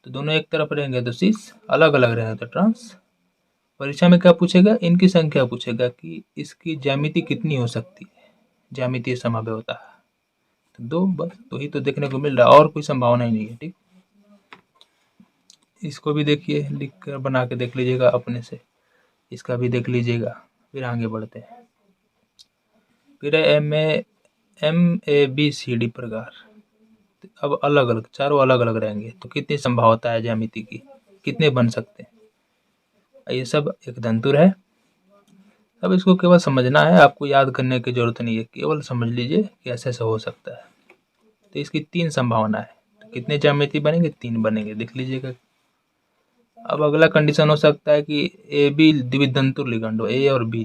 तो दोनों एक तरफ रहेंगे तो सिस, अलग अलग रहेंगे तो ट्रांस। परीक्षा में क्या पूछेगा, इनकी संख्या पूछेगा कि इसकी ज्यामिति कितनी हो सकती है, ज्यामितीय समाव्यवता। तो 2, बस 2 ही तो देखने को मिल रहा है, और कोई संभावना ही नहीं है, ठीक। इसको भी देखिए, लिख कर बना के देख लीजिएगा अपने से, इसका भी देख लीजिएगा, फिर आगे बढ़ते हैं। फिर MABCD प्रकार, अब अलग अलग, चारों अलग अलग रहेंगे, तो कितनी संभावना है ज्यामिति की, कितने बन सकते हैं। ये सब एक तंतुर है। अब इसको केवल समझना है, आपको याद करने की जरूरत नहीं है, केवल समझ लीजिए कि ऐसे ऐसे हो सकता है। तो इसकी 3 संभावना है, तो कितने ज्यामिति बनेंगे, 3 बनेंगे, देख लीजिएगा। अब अगला कंडीशन हो सकता है कि AB द्वितंतुर लिगंड हो, A और B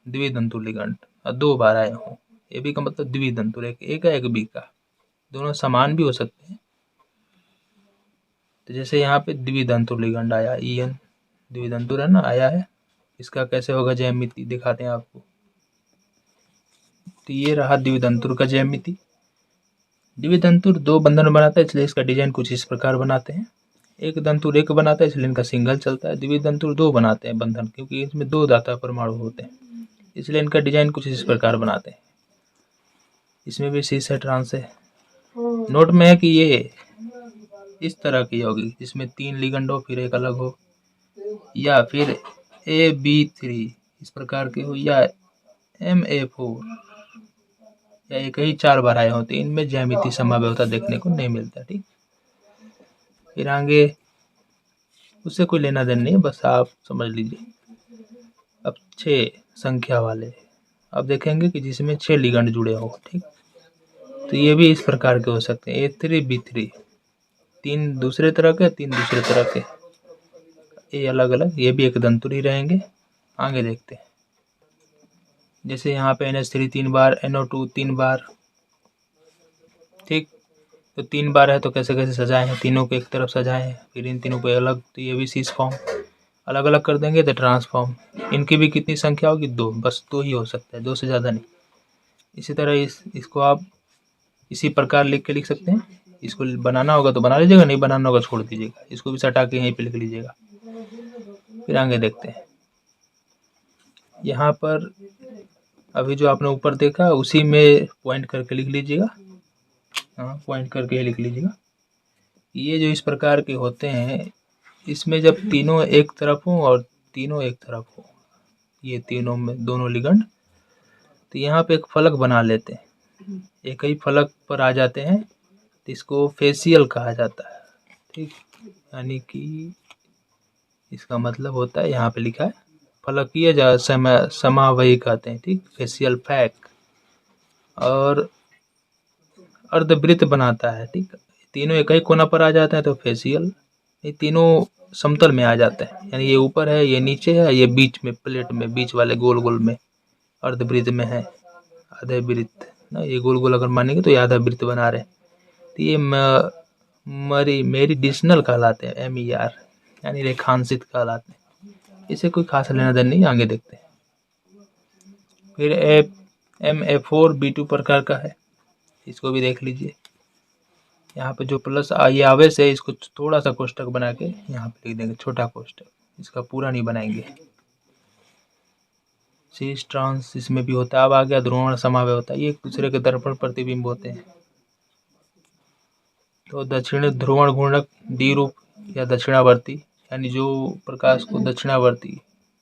द्वितंतुर लिगंड और 2 बार आए हों। AB का मतलब द्वितंतुर, एक A का एक B का, दोनों समान भी हो सकते हैं। तो जैसे यहाँ पे द्वितंतुर लिगंड आया, EN द्वितंतुर है ना, आया है। इसका कैसे होगा ज्यामिति दिखाते हैं आपको। तो ये रहा द्वितंतुर का ज्यामिति। द्वितंतुर 2 बंधन बनाता है, इसलिए इसका डिजाइन कुछ इस प्रकार बनाते हैं। एक तंतुर 1 बनाता है, इसलिए इनका सिंगल चलता है। द्वितंतुर 2 बनाते हैं बंधन, क्योंकि इसमें 2 दाता परमाणु होते हैं, इसलिए इनका डिजाइन कुछ इस प्रकार बनाते हैं। इसमें भी सिस है, ट्रांस है। नोट में है कि ये इस तरह की होगी जिसमें 3 लिगेंड हो फिर एक अलग हो, या फिर AB3 इस प्रकार के हो, या MA4 या एक ही 4 बार आए होते, इनमें ज्यामितीय समावयवता देखने को नहीं मिलता। ठीक, फिर आगे उससे कोई लेना देना नहीं है, बस आप समझ लीजिए। अब 6 संख्या वाले अब देखेंगे कि जिसमें 6 लिगेंड जुड़े हो। ठीक, तो ये भी इस प्रकार के हो सकते हैं A3B3, 3 दूसरे तरह के 3 दूसरे तरह के, ये अलग अलग, ये भी एक दंतुर ही रहेंगे। आगे देखते हैं, जैसे यहाँ पे NH3 3 बार, NO2 3 बार। ठीक, तो 3 बार है तो कैसे कैसे सजाए हैं, तीनों को एक तरफ सजाए हैं, फिर इन तीनों को अलग, तो ये भी सीस फॉर्म। अलग अलग कर देंगे तो ट्रांसफॉर्म। इनकी भी कितनी संख्या होगी, 2, बस 2 ही हो सकता है, 2 से ज़्यादा नहीं। इसी तरह इसको आप इसी प्रकार लिख सकते हैं। इसको बनाना होगा तो बना लीजिएगा, नहीं बनाना होगा छोड़ दीजिएगा, इसको भी सटा के यहीं पे लिख लीजिएगा। फिर आगे देखते हैं, यहाँ पर अभी जो आपने ऊपर देखा उसी में पॉइंट करके लिख लीजिएगा। हाँ, पॉइंट करके लिख लीजिएगा। ये जो इस प्रकार के होते हैं, इसमें जब तीनों एक तरफ हो और तीनों एक तरफ हो, ये तीनों में दोनों लिगेंड, तो यहाँ पे एक फलक बना लेते हैं, एक ही फलक पर आ जाते हैं, तो इसको फेसियल कहा जाता है। ठीक, यानी कि इसका मतलब होता है, यहाँ पे लिखा है फलकीय समावयी कहते हैं। ठीक, फेसियल फैक, और अर्धवृत्त बनाता है। ठीक, तीनों एक ही कोना पर आ जाते हैं तो फेसियल, ये तीनों समतल में आ जाते हैं, यानी ये ऊपर है, ये नीचे है, ये बीच में प्लेट में बीच वाले गोल गोल में अर्धवृत्त में है, आधे वृत्त ना, ये गोल गोल अगर मानेंगे तो ये आधा वृत्त बना रहे हैं। तो ये मेरिडियनल कहलाते हैं, MER यानी रेखांशित कहलाते हैं। इसे कोई खास लेना देना नहीं। आगे देखते हैं, फिर MA4B2 प्रकार का है, इसको भी देख लीजिए। यहाँ पे जो प्लस ये आवेश है, इसको थोड़ा सा कोष्टक बना के यहाँ पे लिख देंगे, छोटा कोष्टक, इसका पूरा नहीं बनाएंगे। शीर्ष ट्रांस इसमें भी होता है। अब आ गया ध्रुवण समावय होता है, ये एक दूसरे के दर्पण प्रतिबिंब होते हैं। तो दक्षिण ध्रुवण घूर्णक द्विरूप या दक्षिणावर्ती, यानी जो प्रकाश को दक्षिणावर्ती,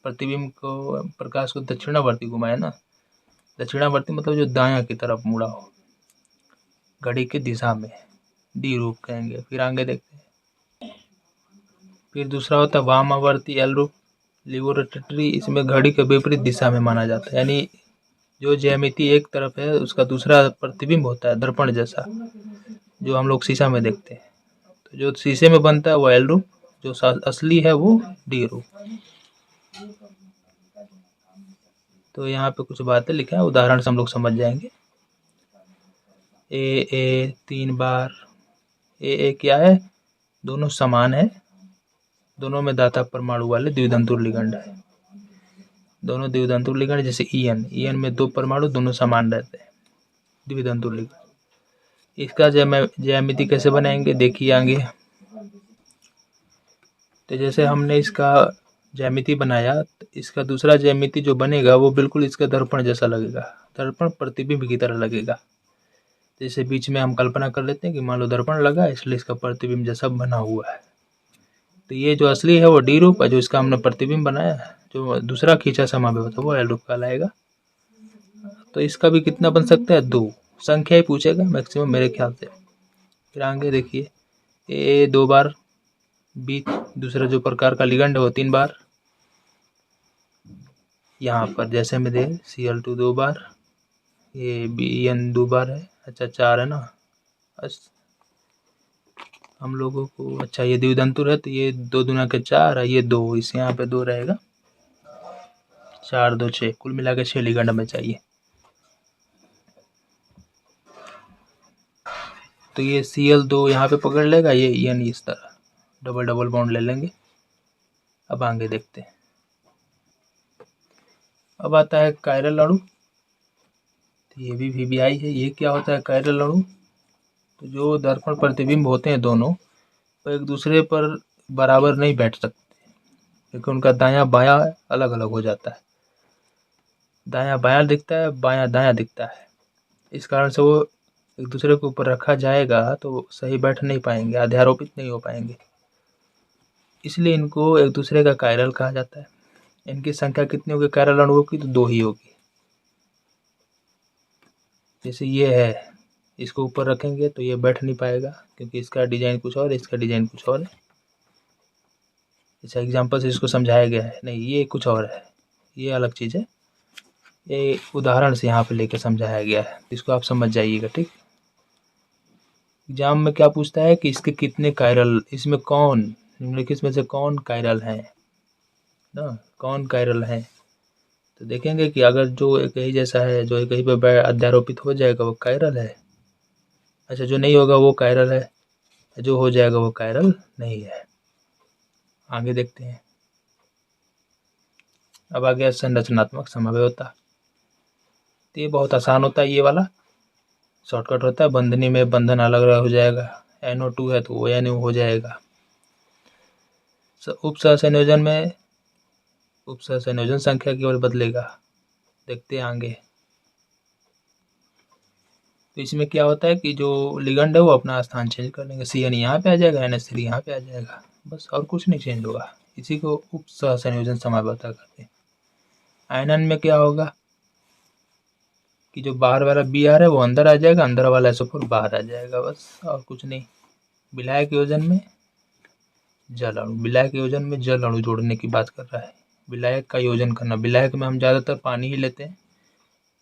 प्रतिबिंब को प्रकाश को दक्षिणावर्ती घुमाए ना, दक्षिणावर्ती मतलब जो दायां की तरफ मुड़ा हो घड़ी की दिशा में, द्विरूप कहेंगे। फिर आगे देखते हैं, फिर दूसरा होता है वामावर्ती L रूप, लिबोरेटरी, इसमें घड़ी के विपरीत दिशा में माना जाता है, यानी जो ज्यामिति एक तरफ है उसका दूसरा प्रतिबिंब होता है दर्पण जैसा, जो हम लोग शीशा में देखते हैं। तो जो शीशे में बनता है वो L रूप, जो असली है वो D रूप। तो यहाँ पे कुछ बातें लिखा है, उदाहरण से हम लोग समझ जाएंगे। AA 3 बार, AA क्या है, दोनों समान है, दोनों में दाता परमाणु वाले द्विदंतुर लिगेंड है, दोनों द्विदंतुर लिगेंड। जैसे EN में 2 परमाणु दोनों समान रहते हैं, द्विदंतुर लिगेंड। इसका ज्यामिति कैसे बनाएंगे देखिए आगे। तो जैसे हमने इसका ज्यामिति बनाया, तो इसका दूसरा ज्यामिति जो बनेगा वो बिल्कुल इसका दर्पण जैसा लगेगा, दर्पण प्रतिबिंब की तरह लगेगा। जैसे बीच में हम कल्पना कर लेते हैं कि मान लो दर्पण लगा, इसलिए इसका प्रतिबिंब जैसा बना हुआ है। तो ये जो असली है वो D रूप है, जो इसका हमने प्रतिबिंब बनाया है, जो दूसरा खींचा समावयव होता है वो L रूप कहलाएगा। तो इसका भी कितना बन सकता है, 2 संख्या ही पूछेगा मैक्सिमम मेरे ख्याल से। फिर आगे देखिए, A 2 बार, B दूसरा जो प्रकार का लिगेंड है वो 3 बार, यहाँ पर जैसे में दे Cl2 2 बार, ये BN 2 बार है, अच्छा 4 है ना हम लोगों को। अच्छा ये द्विदंतुर है तो ये 2 दूना के 4 है, ये 2, इस यहाँ पे 2 रहेगा, 4 2 6, कुल मिला के 6 लिगेंड हमें चाहिए। तो ये Cl2 यहाँ पे पकड़ लेगा, ये N इस तरह डबल डबल बॉन्ड ले लेंगे। अब आगे देखते हैं, अब आता है कायरल अणु। तो ये भी VBI है। ये क्या होता है कायरल अणु, तो जो दर्पण प्रतिबिंब होते हैं दोनों तो एक दूसरे पर बराबर नहीं बैठ सकते, क्योंकि उनका दायां बायां अलग अलग हो जाता है, दायां बायां दिखता है, बायां दायां दिखता है। इस कारण से वो एक दूसरे के ऊपर रखा जाएगा तो सही बैठ नहीं पाएंगे, अध्यारोपित नहीं हो पाएंगे, इसलिए इनको एक दूसरे का कायरल कहा जाता है। इनकी संख्या कितनी होगी कायरल अणुओं की? तो 2 ही होगी। जैसे ये है, इसको ऊपर रखेंगे तो ये बैठ नहीं पाएगा क्योंकि इसका डिजाइन कुछ और है, इसका डिजाइन कुछ और है। जैसे एग्जाम्पल से इसको समझाया गया है, नहीं ये कुछ और है, ये अलग चीज़ है। ये उदाहरण से यहाँ पे लेके समझाया गया है, इसको आप समझ जाइएगा, ठीक। एग्जाम में क्या पूछता है कि इसके कितने कायरल, इसमें कौन निम्नलिखित में से कौन कायरल है ना, कौन कायरल है। तो देखेंगे कि अगर जो एक ही जैसा है, जो एक ही पे अध्यारोपित हो जाएगा वो कायरल है। अच्छा, जो नहीं होगा वो कायरल है, जो हो जाएगा वो कायरल नहीं है। आगे देखते हैं। अब आ गया संरचनात्मक समव्यवता। तो ये बहुत आसान होता है, ये वाला शॉर्टकट होता है। बंधनी में बंधन अलग अलग हो जाएगा, NO2 है तो ONO हो जाएगा। उप सहसंयोजन में उप सहसंयोजन संख्या केवल बदलेगा, देखते हैं आगे। तो इसमें क्या होता है कि जो लिगेंड है वो अपना स्थान चेंज कर लेंगे, CN यहाँ पे आ जाएगा, NH3 यहाँ पे आ जाएगा, बस और कुछ नहीं चेंज होगा। इसी को उप सहसंयोजन समव्यवता कहते हैं। आयनन में क्या होगा कि जो बाहर वाला Br है वो अंदर आ जाएगा, अंदर वाला SO4 बाहर आ जाएगा, बस और कुछ नहीं। विलायक योजन में जल अणु, विलायक योजन में जल अणु जोड़ने की बात कर रहा है। विलायक का योजन करना, विलायक में हम ज़्यादातर पानी ही लेते हैं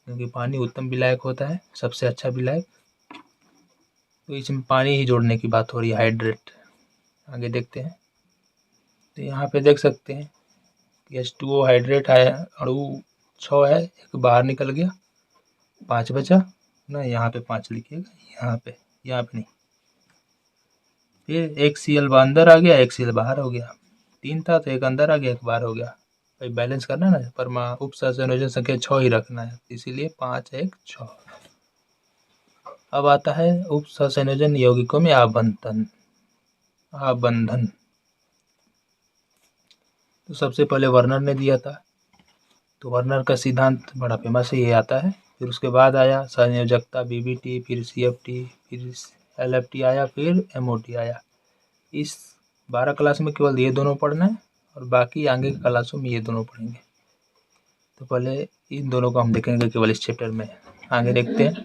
क्योंकि पानी उत्तम विलायक होता है, सबसे अच्छा विलायक। तो इसमें पानी ही जोड़ने की बात हो रही है, हाइड्रेट। आगे देखते हैं। तो यहाँ पे देख सकते हैं कि H2O हाइड्रेट है, अणु 6 है, एक बाहर निकल गया, 5 बचा ना, यहाँ पे 5 लिखिएगा, यहाँ पे नहीं। फिर एक Cl अंदर आ गया, एक Cl बाहर हो गया, 3 था तो एक अंदर आ गया, एक बाहर हो गया। भाई बैलेंस करना ना, पर उप सहसंयोजन संख्या 6 ही रखना है, इसीलिए 5 1 6। अब आता है उप सहसंयोजन यौगिकों में आबंधन। तो सबसे पहले वर्नर ने दिया था, तो वर्नर का सिद्धांत बड़ा फेमस है, ये आता है। फिर उसके बाद आया संयोजकता, BBT, फिर CFT, फिर LFT आया, फिर MOT आया। इस 12 क्लास में केवल ये दोनों पढ़ना है और बाकी आगे की क्लासों में ये दोनों पढ़ेंगे। तो पहले इन दोनों को हम देखेंगे केवल इस चैप्टर में, आगे देखते हैं।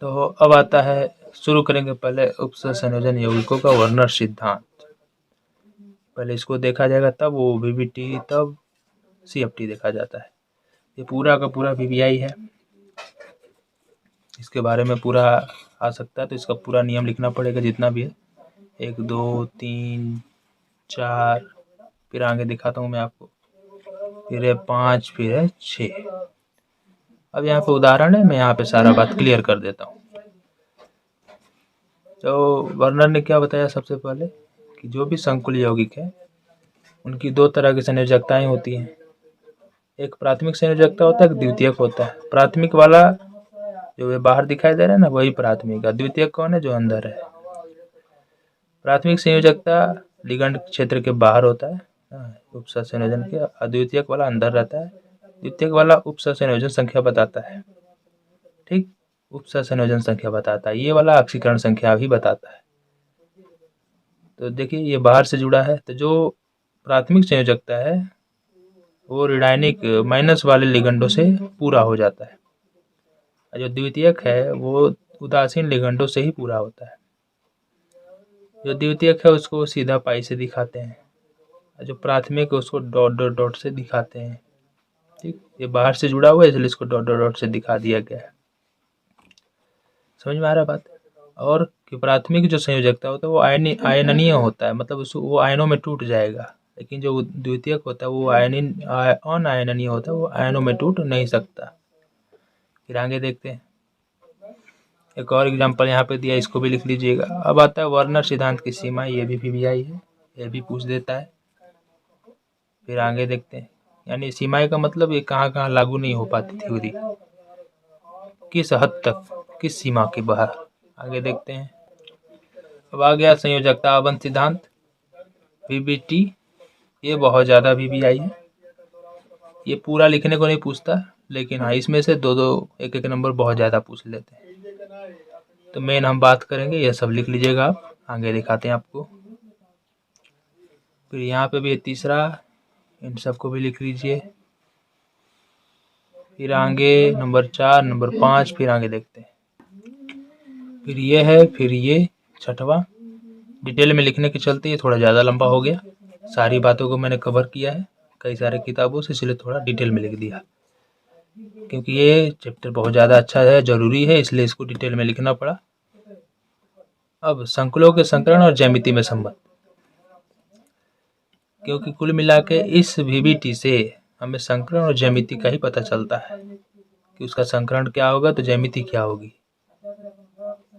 तो अब आता है, शुरू करेंगे पहले उप सहसंयोजन यौगिकों का वर्नर सिद्धांत। पहले इसको देखा जाएगा, तब वो BBT, तब CFT देखा जाता है। ये पूरा का पूरा VBI है, इसके बारे में पूरा आ सकता है, तो इसका पूरा नियम लिखना पड़ेगा जितना भी है, 1 2 3 4, फिर आगे दिखाता हूँ मैं आपको, फिर है 5, फिर है 6। अब यहाँ पे उदाहरण है, मैं यहाँ पे सारा बात क्लियर कर देता हूँ। तो वर्नर ने क्या बताया, सबसे पहले कि जो भी संकुल यौगिक है उनकी 2 तरह की संयोजकताएं होती हैं। एक प्राथमिक संयोजकता होता है, एक द्वितीयक होता है। प्राथमिक वाला जो ये बाहर दिखाई दे रहा है ना, वही प्राथमिक है। द्वितीयक कौन है? जो अंदर है। प्राथमिक संयोजकता लिगंड क्षेत्र के बाहर होता है, उप सहसंयोजन के। अद्वितीयक वाला अंदर रहता है। द्वितीयक वाला उप सहसंयोजन संख्या बताता है, ठीक, उप सहसंयोजन संख्या बताता है। ये वाला ऑक्सीकरण संख्या भी बताता है। तो देखिए ये बाहर से जुड़ा है, तो जो प्राथमिक संयोजकता है वो ऋणायनिक माइनस वाले लिगंडों से पूरा हो जाता है, और जो द्वितीयक है वो उदासीन लिगंडों से ही पूरा होता है। जो द्वितीयक है उसको सीधा पाई से दिखाते हैं, और जो प्राथमिक है उसको डॉट डॉट डॉट से दिखाते हैं, ठीक। ये बाहर से जुड़ा हुआ है इसलिए इसको डॉट डॉट डॉट से दिखा दिया गया है। समझ में आ रहा बात? और कि प्राथमिक जो संयोजकता होता है वो आयननीय होता है, मतलब उसको वो आयनों में टूट जाएगा। लेकिन जो द्वितीयक होता है वो अनायनीय होता है, वो आयनों में टूट नहीं सकता। फिर आगे देखते हैं, एक और एग्जांपल यहाँ पे दिया, इसको भी लिख लीजिएगा। अब आता है वर्नर सिद्धांत की सीमा, ये भी VBI है, ये भी पूछ देता है। फिर आगे देखते हैं, यानी सीमाएं का मतलब ये कहाँ कहाँ लागू नहीं हो पाती थ्योरी, किस हद तक, किस सीमा के बाहर, आगे देखते हैं। अब आ गया संयोजकता आबंध सिद्धांत, VBT। ये बहुत ज़्यादा VBI है, ये पूरा लिखने को नहीं पूछता, लेकिन हाँ इसमें से दो दो एक एक नंबर बहुत ज़्यादा पूछ लेते हैं। तो मेन हम बात करेंगे, यह सब लिख लीजिएगा आप, आगे दिखाते हैं आपको। फिर यहाँ पे भी तीसरा, इन सबको भी लिख लीजिए। फिर आगे नंबर 4, नंबर 5, फिर आगे देखते हैं। फिर ये है, फिर ये छठवां। डिटेल में लिखने के चलते ये थोड़ा ज़्यादा लंबा हो गया, सारी बातों को मैंने कवर किया है कई सारे किताबों से, इसलिए थोड़ा डिटेल में लिख दिया, क्योंकि ये चैप्टर बहुत ज़्यादा अच्छा है, ज़रूरी है, इसलिए इसको डिटेल में लिखना पड़ा। अब संकुलों के संकरण और ज्यामिति में संबंध, क्योंकि कुल मिला के इस VBT से हमें संकरण और ज्यामिति का ही पता चलता है कि उसका संकरण क्या होगा तो ज्यामिति क्या होगी।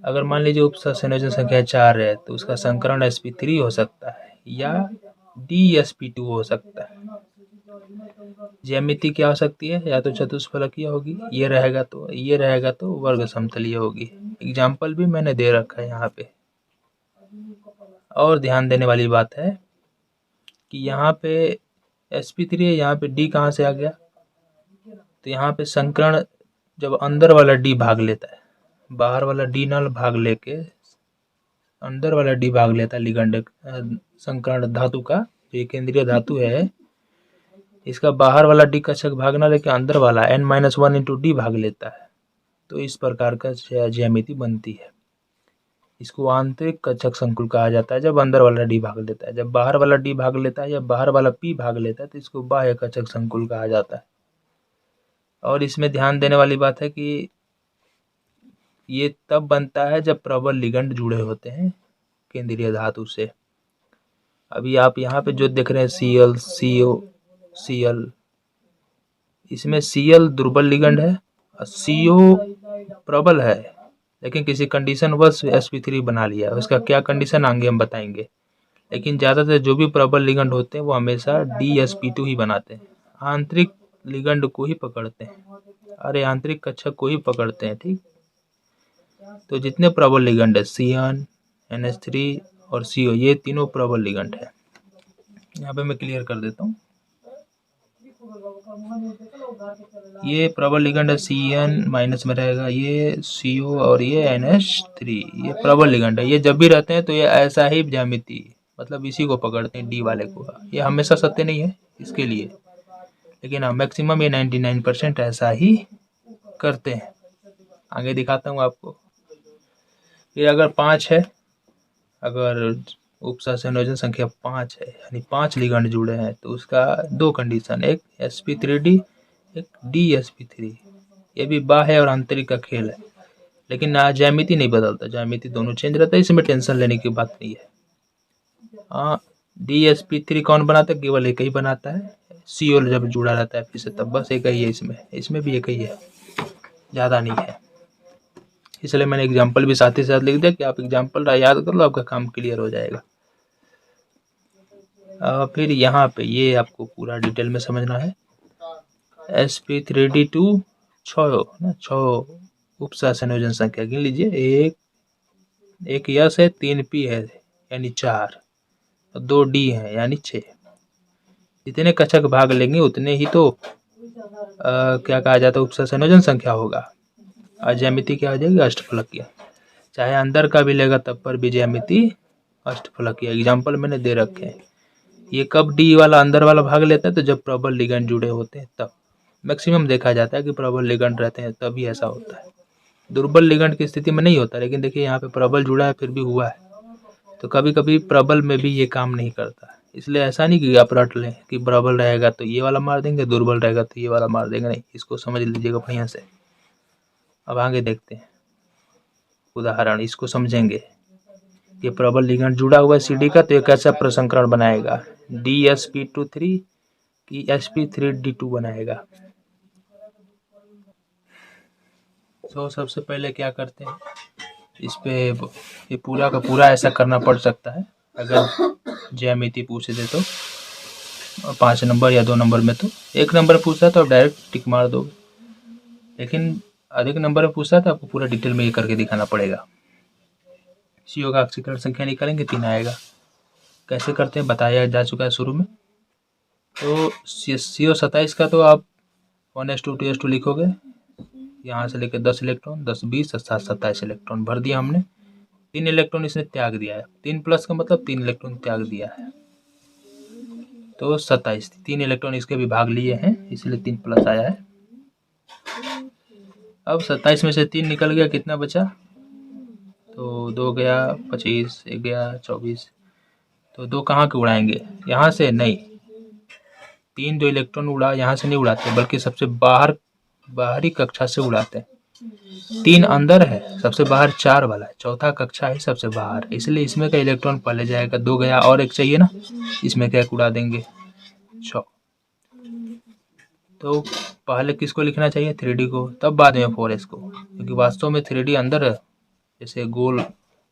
अगर मान लीजिए उपसंयोजन संख्या 4 है तो उसका संकरण sp3 हो सकता है या dsp2 हो सकता है। ज्यामिति क्या हो सकती है, या तो चतुष्फलकीय होगी, ये रहेगा तो वर्ग समतलीय होगी। एग्जाम्पल भी मैंने दे रखा है यहाँ पे। और ध्यान देने वाली बात है कि यहाँ पे sp3 है, यहाँ पे d कहाँ से आ गया, तो यहाँ पे संकरण जब अंदर वाला d भाग लेता है, बाहर वाला d न भाग लेके अंदर वाला d भाग लेता है लिगंड संकरण धातु का, जो केंद्रीय धातु है, इसका बाहर वाला d कक्षक भाग ना लेके अंदर वाला n-1 इंटू d भाग लेता है, तो इस प्रकार का ज्यामिति बनती है। इसको आंतरिक कक्षक संकुल कहा जाता है जब अंदर वाला d भाग लेता है। जब बाहर वाला d भाग लेता है या बाहर वाला p भाग लेता है तो इसको बाह्य कक्षक संकुल कहा जाता है। और इसमें ध्यान देने वाली बात है कि ये तब बनता है जब प्रबल लिगंड जुड़े होते हैं केंद्रीय धातु से। अभी आप यहाँ पे जो देख रहे हैं Cl, CO, Cl, इसमें Cl दुर्बल लिगंड है और CO प्रबल है, लेकिन किसी कंडीशन वश sp3 बना लिया है। उसका क्या कंडीशन आगे हम बताएंगे, लेकिन ज़्यादातर जो भी प्रबल लिगंड होते हैं वो हमेशा dsp2 ही बनाते हैं, आंतरिक लिगंड को ही पकड़ते हैं, अरे आंतरिक कक्षक को ही पकड़ते हैं, ठीक। तो जितने प्रबल लिगंड है Cn, NH3 और CO, ये तीनों प्रबल लिगंड है। यहाँ पे मैं क्लियर कर देता हूँ, ये प्रबल लिगंड है, Cn माइनस में रहेगा, ये CO और ये NH3, ये प्रबल लिगंड है। ये जब भी रहते हैं तो ये ऐसा ही ज्यामिति, मतलब इसी को पकड़ते हैं, D वाले को। ये हमेशा सत्य नहीं है इसके लिए, लेकिन हाँ मैक्सिमम ये 99% ऐसा ही करते हैं। आगे दिखाता हूँ आपको। फिर अगर 5 है, अगर उपसंयोजन संख्या 5 है, यानी 5 लिगंड जुड़े हैं, तो उसका दो कंडीशन, एक sp3d, एक dsp3। ये भी बाह्य और आंतरिक का खेल है, लेकिन ना ज्यामिति नहीं बदलता, ज्यामिति दोनों चेंज रहता है, इसमें टेंशन लेने की बात नहीं है। हाँ dsp3 कौन बनाता है, केवल एक ही बनाता है, CO जब जुड़ा रहता है फिर से, तब बस एक ही है, इसमें भी एक ही है, ज़्यादा नहीं है। इसलिए मैंने एग्जाम्पल भी साथ ही साथ लिख दिया कि आप एग्जाम्पल याद कर लो, आपका काम क्लियर हो जाएगा। फिर यहाँ पे ये आपको पूरा डिटेल में समझना है। sp3d2 6 उपसंयोजन संख्या गिन लीजिए, एक यस है, 3 p है यानी 4, 2 d है यानी 6। जितने कक्षक भाग लेंगे उतने ही तो क्या कहा जाता है, उपसंयोजन संख्या होगा। और ज्यामिति क्या हो जाएगी, अष्टफलकीय। चाहे अंदर का भी लेगा तब पर भी ज्यामिति अष्टफलकीय। एग्जाम्पल मैंने दे रखे हैं। ये कब डी वाला अंदर वाला भाग लेता है, तो जब प्रबल लिगंड जुड़े होते हैं तब। मैक्सिमम देखा जाता है कि प्रबल लिगंड रहते हैं तभी ऐसा होता है, दुर्बल लिगंड की स्थिति में नहीं होता। लेकिन देखिए यहाँ पे प्रबल जुड़ा है फिर भी हुआ है, तो कभी कभी प्रबल में भी ये काम नहीं करता। इसलिए ऐसा नहीं कि आप रट लें कि प्रबल रहेगा तो ये वाला मार देंगे, दुर्बल रहेगा तो ये वाला मार देंगे, नहीं, इसको समझ लीजिएगा बढ़िया से। अब आगे देखते हैं उदाहरण, इसको समझेंगे। ये प्रबल लिगंड जुड़ा हुआ है CD का, तो ये कैसा प्रसंकरण बनाएगा, dsp23 की sp3d2 बनाएगा। तो सबसे पहले क्या करते हैं, इस पे ये पूरा का पूरा ऐसा करना पड़ सकता है अगर ज्यामिति पूछ दे तो, 5 नंबर या 2 नंबर में। तो 1 नंबर पूछता है तो आप डायरेक्ट टिक मार दोगे, लेकिन अधिक नंबर में पूछता है तो आपको पूरा डिटेल में ये करके दिखाना पड़ेगा। CO का ऑक्सीकरण संख्या निकालेंगे 3 आएगा। कैसे करते हैं बताया जा चुका है शुरू में। तो CO27 का तो आप 1s2 2s2 लिखोगे, यहाँ से लेकर 10 इलेक्ट्रॉन, 10 20 और 7 27 इलेक्ट्रॉन भर दिया हमने। 3 इलेक्ट्रॉन इसने त्याग दिया है, 3 प्लस का मतलब 3 इलेक्ट्रॉन त्याग दिया है, तो 27। 3 इलेक्ट्रॉन इसके भी भाग लिए हैं, इसलिए 3 प्लस आया है। अब 27 में से 3 निकल गया, कितना बचा? तो 2 गया 25, 1 गया 24, तो 2 कहाँ के उड़ाएंगे? यहाँ से नहीं, 3 जो इलेक्ट्रॉन उड़ा यहाँ से नहीं उड़ाते, बल्कि सबसे बाहरी कक्षा से उड़ाते हैं। 3 अंदर है, सबसे बाहर 4 वाला है, चौथा कक्षा है सबसे बाहर, इसलिए इसमें का इलेक्ट्रॉन पहले जाएगा। 2 गया और 1 चाहिए ना, इसमें क्या उड़ा देंगे 6। तो पहले किसको लिखना चाहिए? 3D को, तब बाद में 4s को, क्योंकि वास्तव में 3D अंदर है, जैसे गोल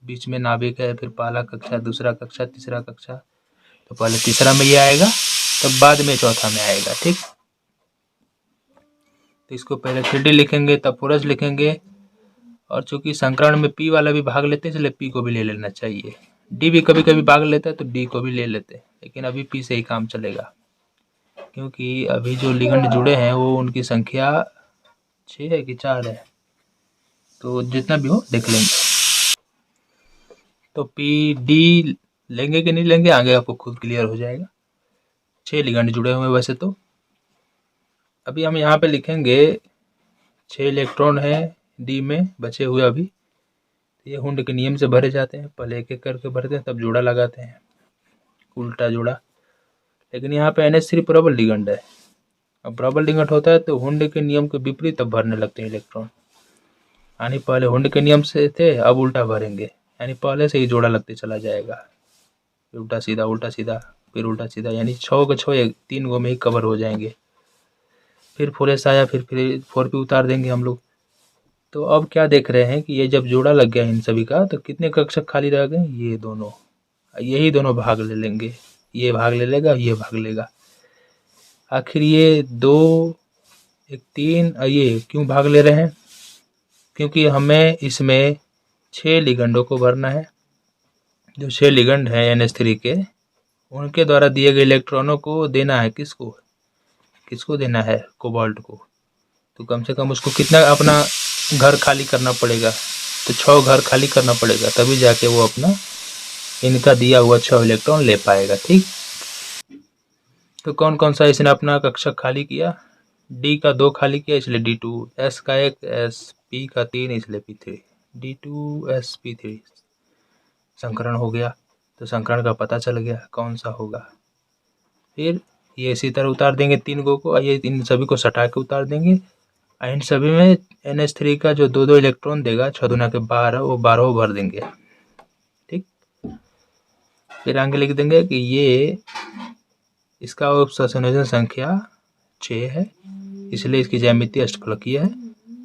बीच में नाभिक है, फिर पहला कक्षा, दूसरा कक्षा, तीसरा कक्षा, तो पहले तीसरा में ये आएगा, तब बाद में चौथा में आएगा। ठीक, तो इसको पहले 3D लिखेंगे, तब 4s लिखेंगे। और चूंकि संकरण में P वाला भी भाग लेते हैं, इसलिए P को भी ले लेना चाहिए। D भी कभी कभी भाग लेता है, तो D को भी ले लेते हैं, लेकिन अभी P से ही काम चलेगा, क्योंकि अभी जो लिगेंड जुड़े हैं वो उनकी संख्या 6 है कि 4 है, तो जितना भी हो देख लेंगे। तो PD लेंगे कि नहीं लेंगे आगे आपको खुद क्लियर हो जाएगा। 6 लिगेंड जुड़े हुए हैं वैसे तो। अभी हम यहाँ पे लिखेंगे 6 इलेक्ट्रॉन है D में बचे हुए अभी, ये हुंड के नियम से भरे जाते हैं, पहले एक एक करके भरते हैं, तब जोड़ा लगाते हैं, उल्टा जोड़ा। लेकिन यहाँ पे NH3 प्रबल लिगेंड है, अब प्रबल लिगेंड होता है तो हुंड के नियम के विपरीत अब भरने लगते हैं इलेक्ट्रॉन, यानी पहले हुंड के नियम से थे, अब उल्टा भरेंगे, यानी पहले से ही जोड़ा लगते चला जाएगा, उल्टा सीधा फिर उल्टा सीधा, यानी 6 के 6 3 गो में ही कवर हो जाएंगे। फिर 4s आया, फिर 4p उतार देंगे हम लोग। तो अब क्या देख रहे हैं कि ये जब जोड़ा लग गया इन सभी का, तो कितने कक्षक खाली रह गए? ये दोनों, यही दोनों भाग ले लेंगे, ये भाग ले लेगा, ये भाग लेगा। आखिर ये 2 1 3 ये क्यों भाग ले रहे हैं? क्योंकि हमें इसमें 6 लिगेंडों को भरना है। जो 6 लिगेंड हैं NH3 के, उनके द्वारा दिए गए इलेक्ट्रॉनों को देना है किसको देना है? कोबाल्ट को। तो कम से कम उसको कितना अपना घर खाली करना पड़ेगा? तो 6 घर खाली करना पड़ेगा, तभी जाके वो अपना इनका दिया हुआ 6 इलेक्ट्रॉन ले पाएगा। ठीक, तो कौन कौन सा इसने अपना कक्षक खाली किया? D का 2 खाली किया, इसलिए D2, S का 1, SP का 3, इसलिए P3, D2sp3 संकरण हो गया। तो संकरण का पता चल गया कौन सा होगा। फिर ये इसी तरह उतार देंगे 3 गो को, ये इन सभी को सटा के उतार देंगे। इन सभी में NH3 का जो 2 इलेक्ट्रॉन देगा, 6 दूना के 12, वो 12 भर देंगे। ठीक, फिर आगे लिख देंगे कि ये इसका संयोजन संख्या 6 है, इसलिए इसकी ज्यामिति अष्टफलकीय है।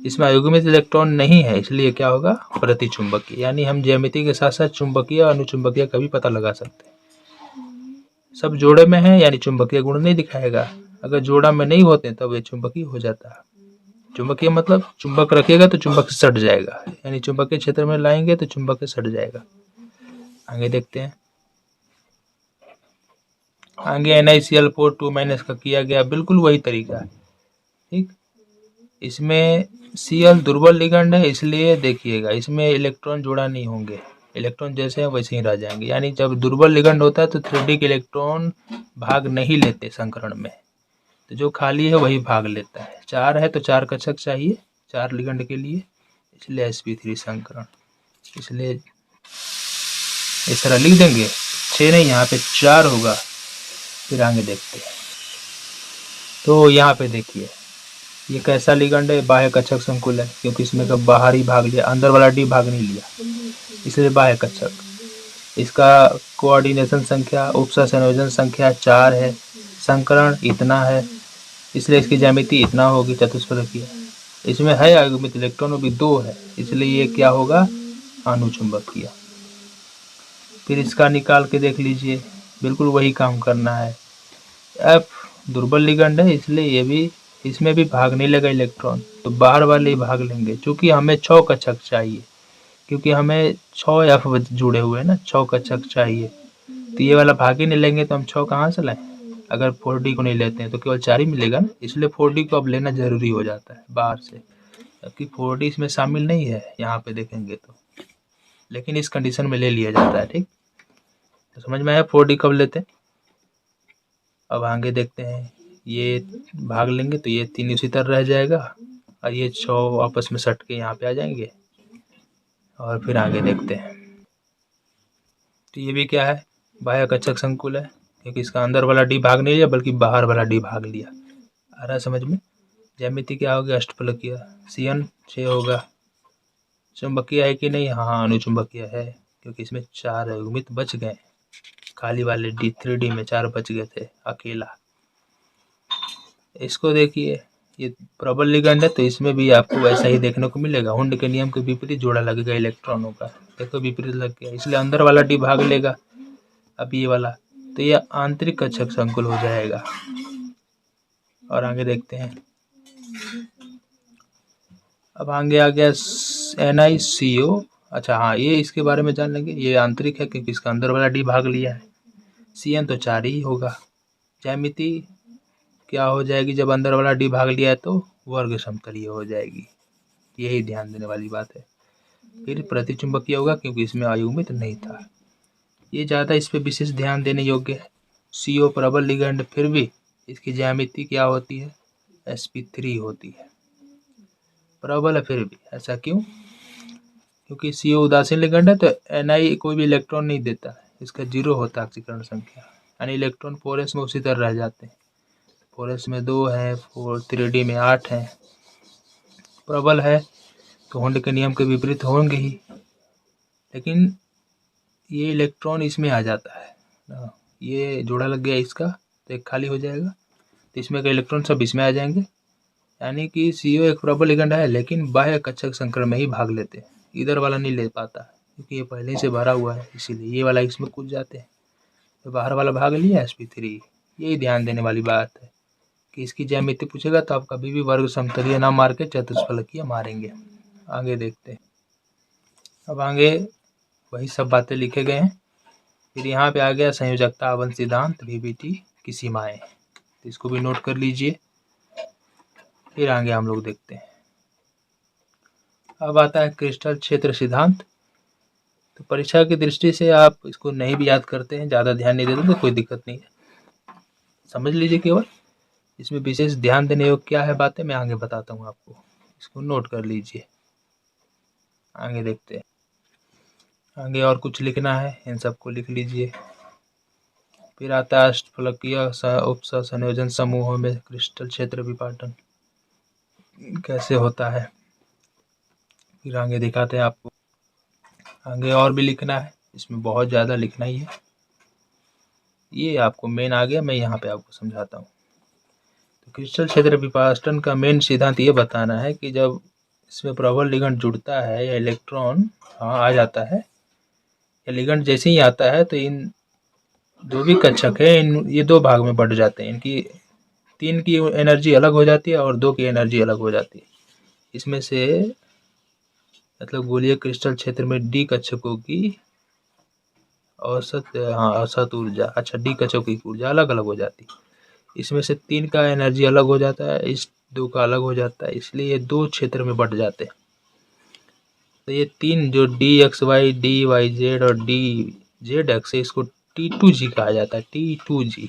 इसमें अयुग्मित इलेक्ट्रॉन नहीं है, इसलिए क्या होगा? प्रतिचुंबकीय। यानी हम ज्यामिति के साथ साथ चुंबकीय और अनुचुंबकीय का भी पता लगा सकते हैं। सब जोड़े में है, यानी चुंबकीय गुण नहीं दिखाएगा। अगर जोड़ा में नहीं होते तब ये चुंबकीय हो जाता है। चुंबकीय मतलब चुंबक रखिएगा तो चुंबक सट जाएगा, यानी चुंबकीय क्षेत्र में लाएंगे तो चुंबक सट जाएगा। आगे देखते हैं। आगे NiCl4 2- का किया गया, बिल्कुल वही तरीका है। ठीक, इसमें Cl दुर्बल लिगेंड है, इसलिए देखिएगा इसमें इलेक्ट्रॉन जोड़ा नहीं होंगे, इलेक्ट्रॉन जैसे हैं वैसे ही रह जाएंगे। यानी जब दुर्बल लिगेंड होता है तो 3D के इलेक्ट्रॉन भाग नहीं लेते संकरण में, तो जो खाली है वही भाग लेता है। 4 है तो 4 कक्षक चाहिए 4 लिगेंड के लिए, इसलिए sp3 संकरण। इसलिए इस तरह लिख देंगे, 6 नहीं यहाँ पे 4 होगा। फिर आगे देखते हैं। तो यहाँ पे देखिए ये कैसा लिगेंड है? बाह्य कक्षक संकुल है, क्योंकि इसमें का बाहर ही भाग लिया, अंदर वाला D भाग नहीं लिया, इसलिए बाह्य कक्षक। इसका कोऑर्डिनेशन संख्या, उपसह संयोजन संख्या 4 है, संकरण इतना है, इसलिए इसकी ज्यामिति इतना होगी चतुष्फलकीय। इसमें है अयुग्मित इलेक्ट्रॉन भी 2 है, इसलिए ये क्या होगा? अनुचुंबकीय। फिर इसका निकाल के देख लीजिए, बिल्कुल वही काम करना है। F दुर्बल लिगेंड है, इसलिए ये भी, इसमें भी भाग नहीं लगा इलेक्ट्रॉन, तो बाहर वाले ही भाग लेंगे। चूंकि हमें 6 कक्षक चाहिए, क्योंकि हमें 6 F जुड़े हुए हैं ना, 6 कक्षक चाहिए, तो ये वाला भाग ही नहीं लेंगे, तो हम 6 कहाँ से लाएं? अगर 4D को नहीं लेते हैं तो केवल 4 ही मिलेगा ना, इसलिए 4D को अब लेना ज़रूरी हो जाता है बाहर से, जबकि 4D इसमें शामिल नहीं है यहाँ पे देखेंगे तो, लेकिन इस कंडीशन में ले लिया जाता है। ठीक, तो समझ में आया 4D कब लेते हैं। अब आगे देखते हैं, ये भाग लेंगे तो ये 3 उसी तरह रह जाएगा और ये 6 आपस में सट के यहाँ पे आ जाएंगे। और फिर आगे देखते हैं, तो ये भी क्या है, बाह्य कक्षक संकुल है, क्योंकि इसका अंदर वाला डी भाग नहीं लिया बल्कि बाहर वाला डी भाग लिया। आ रहा समझ में। ज्यामिति क्या होगा, अष्टफलकीय। CN 6 होगा। चुंबकीय है कि नहीं, हाँ अनुचुंबकीय है, क्योंकि इसमें 4 युग्मित बच गए, खाली वाले D3D में 4 बच गए थे अकेला। इसको देखिए, ये प्रबल लिगेंड है तो इसमें भी आपको वैसा ही देखने को मिलेगा, हुंड के नियम के विपरीत जोड़ा लगेगा इलेक्ट्रॉनों का, देखो विपरीत लग गया, इसलिए अंदर वाला डी भाग लेगा। अब ये वाला, तो ये आंतरिक कक्षक संकुल हो जाएगा। और आगे देखते हैं, अब आगे आ गया NiCO। अच्छा हाँ, ये इसके बारे में जान लेंगे, ये आंतरिक है क्योंकि इसका अंदर वाला डी भाग लिया है। CN तो 4 ही होगा। ज्यामिति क्या हो जाएगी, जब अंदर वाला डी भाग लिया है तो वर्ग समतलीय हो जाएगी, यही ध्यान देने वाली बात है। फिर प्रतिचुंबकीय होगा क्योंकि इसमें अयुग्मित नहीं था, ये ज़्यादा इस पे विशेष ध्यान देने योग्य है। CO प्रबल लिगेंड, फिर भी इसकी ज्यामिति क्या होती है, sp3 होती है। प्रबल है फिर भी, ऐसा क्यों, क्योंकि CO उदासीन लिगेंड है तो Ni कोई भी इलेक्ट्रॉन नहीं देता है, इसका 0 होता है ऑक्सीकरण संख्या, यानी इलेक्ट्रॉन 4s में उसी तरह रह जाते हैं। 4s में 2 है, 3D में 8 है। प्रबल है तो हुंड के नियम के विपरीत होंगे ही, लेकिन ये इलेक्ट्रॉन इसमें आ जाता है, ये जोड़ा लग गया इसका तो एक खाली हो जाएगा, तो इसमें के इलेक्ट्रॉन सब इसमें आ जाएंगे, यानी कि CO एक प्रबल लिगेंड है लेकिन बाह्य कक्षक संकरण में ही भाग लेते हैं, इधर वाला नहीं ले पाता क्योंकि ये पहले ही से भरा हुआ है, इसीलिए ये वाला इसमें कूद जाते हैं, तो बाहर वाला भाग लिया sp3। यही ध्यान देने वाली बात है कि इसकी ज्यामिति पूछेगा तो आप कभी भी वर्ग समतलीय ना मार के चतुष्फलकीय मारेंगे। आगे देखते हैं, अब आगे वही सब बातें लिखे गए हैं। फिर यहाँ पे आ गया संयोजकता आवरण सिद्धांत, VBT की सीमाएं, तो इसको भी नोट कर लीजिए। फिर आगे हम लोग देखते हैं, अब आता है क्रिस्टल क्षेत्र सिद्धांत। तो परीक्षा की दृष्टि से आप इसको नहीं भी याद करते हैं, ज़्यादा ध्यान नहीं देते तो कोई दिक्कत नहीं है, समझ लीजिए केवल। इसमें विशेष ध्यान देने योग्य क्या है बातें मैं आगे बताता हूँ आपको, इसको नोट कर लीजिए। आगे देखते हैं, आगे और कुछ लिखना है इन सबको लिख लीजिए। फिर आता है अष्टफलकीय उप संयोजन समूहों में क्रिस्टल क्षेत्र विपाटन कैसे होता है, फिर आगे दिखाते हैं आपको। आगे और भी लिखना है, इसमें बहुत ज़्यादा लिखना ही है, ये आपको मेन आ गया, मैं यहाँ पे आपको समझाता हूँ। तो क्रिस्टल क्षेत्र विपाटन का मेन सिद्धांत ये बताना है कि जब इसमें प्रबल लिगेंड जुड़ता है या इलेक्ट्रॉन आ जाता है, या लिगेंड जैसे ही आता है तो इन जो भी कक्षक है ये 2 भाग में बढ़ जाते हैं, इनकी 3 की एनर्जी अलग हो जाती है और 2 की एनर्जी अलग हो जाती है। इसमें से मतलब गोलीय क्रिस्टल क्षेत्र में D कक्षकों की औसत ऊर्जा, अच्छा D कक्षकों की ऊर्जा अलग अलग हो जाती है। इसमें से 3 का एनर्जी अलग हो जाता है, इस 2 का अलग हो जाता है, इसलिए ये 2 क्षेत्र में बढ़ जाते हैं। तो ये 3 जो DXY, DYZ और DZX है, इसको T2G कहा जाता है, T2G।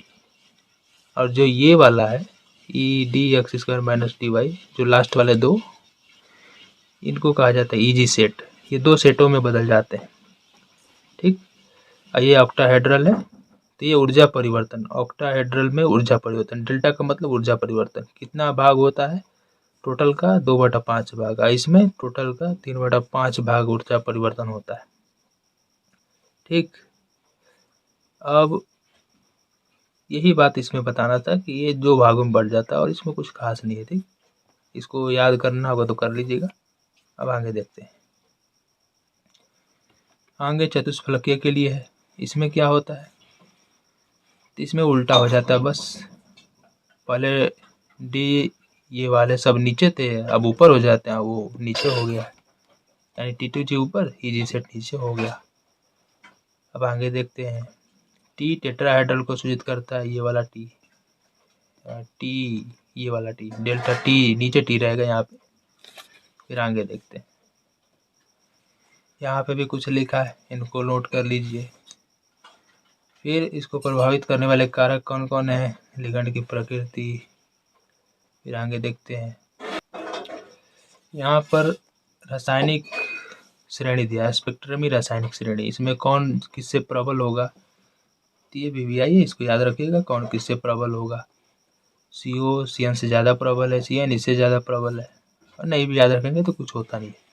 और जो ये वाला है EDX² माइनस DY, जो लास्ट वाले 2, इनको कहा जाता है EG सेट, ये 2 सेटों में बदल जाते हैं। ठीक, ये ऑक्टाहेड्रल है, तो ये ऊर्जा परिवर्तन, ऑक्टाहेड्रल में ऊर्जा परिवर्तन, डेल्टा का मतलब ऊर्जा परिवर्तन, कितना भाग होता है टोटल का 2/5 भाग, इसमें टोटल का 3/5 भाग ऊर्जा परिवर्तन होता है। ठीक, अब यही बात इसमें बताना था कि ये 2 भागों में बढ़ जाता है और इसमें कुछ खास नहीं है। ठीक, इसको याद करना होगा तो कर लीजिएगा। अब आगे देखते हैं, आगे चतुष्फलकीय के लिए है, इसमें क्या होता है, तो इसमें उल्टा हो जाता है, बस पहले D ये वाले सब नीचे थे, अब ऊपर हो जाते हैं, वो नीचे हो गया, यानी T2G ऊपर, EG सेट नीचे हो गया। अब आगे देखते हैं, T टेट्राहेड्रल को सूचित करता है, ये वाला T, टी, ये वाला टी, डेल्टा टी, नीचे टी रहेगा यहाँ पे। फिर आगे देखते हैं, यहाँ पे भी कुछ लिखा है, इनको नोट कर लीजिए। फिर इसको प्रभावित करने वाले कारक कौन कौन है, लिगैंड की प्रकृति। फिर आगे देखते हैं, यहाँ पर रासायनिक श्रेणी दिया है, स्पेक्ट्रमी रासायनिक श्रेणी, इसमें कौन किससे प्रबल होगा, तो ये VVI है, इसको याद रखिएगा, कौन किससे प्रबल होगा। CO CN से ज़्यादा प्रबल है, CN इससे ज़्यादा प्रबल है, और नहीं भी याद रखेंगे तो कुछ होता नहीं है।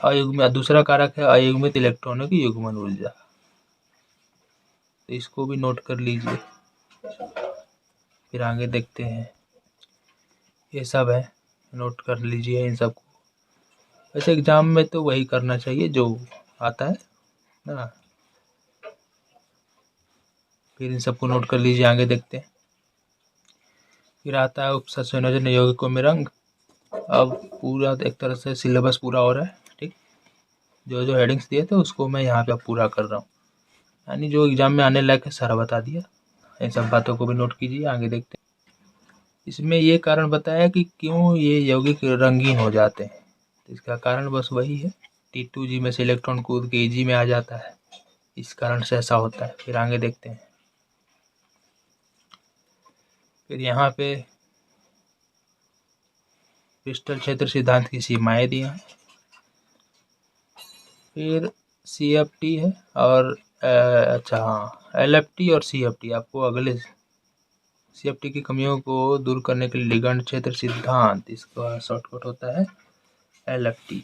अयुग्मित, दूसरा कारक है अयुग्मित इलेक्ट्रॉनों की युग्मन ऊर्जा, तो इसको भी नोट कर लीजिए। फिर आगे देखते हैं, ये सब है, नोट कर लीजिए इन सबको। वैसे एग्जाम में तो वही करना चाहिए जो आता है ना। फिर इन सबको नोट कर लीजिए, आगे देखते हैं। फिर आता है उपसंयोजन यौगिकों में रंग। अब पूरा एक तरह से सिलेबस पूरा हो रहा है, ठीक। जो जो हेडिंग्स दिए थे उसको मैं यहाँ पे अब पूरा कर रहा हूँ, यानी जो एग्जाम में आने लायक है सारा बता दिया। इन सब बातों को भी नोट कीजिए, आगे देखते हैं। इसमें ये कारण बताया कि क्यों ये यौगिक रंगीन हो जाते हैं, तो इसका कारण बस वही है, T2G में से इलेक्ट्रॉन कूद के Eg में आ जाता है, इस कारण से ऐसा होता है। फिर आगे देखते हैं, फिर यहाँ पे क्रिस्टल क्षेत्र सिद्धांत की सीमाएं दी हैं। फिर CFT है और अच्छा हाँ, LFT और CFT, आपको अगले CFT की कमियों को दूर करने के लिए लिगैंड क्षेत्र सिद्धांत, इसका शॉर्टकट होता है LFT।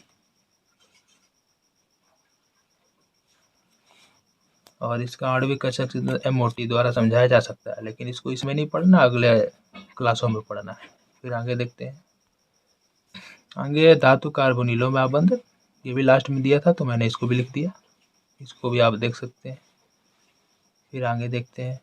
और इसका आणविक कक्षक सिद्धांत MOT द्वारा समझाया जा सकता है, लेकिन इसको इसमें नहीं पढ़ना, अगले क्लासों में पढ़ना है। फिर आगे देखते हैं, आगे धातु कार्बोनिलों में आबंध, ये भी लास्ट में दिया था तो मैंने इसको भी लिख दिया, इसको भी आप देख सकते हैं। फिर आगे देखते हैं,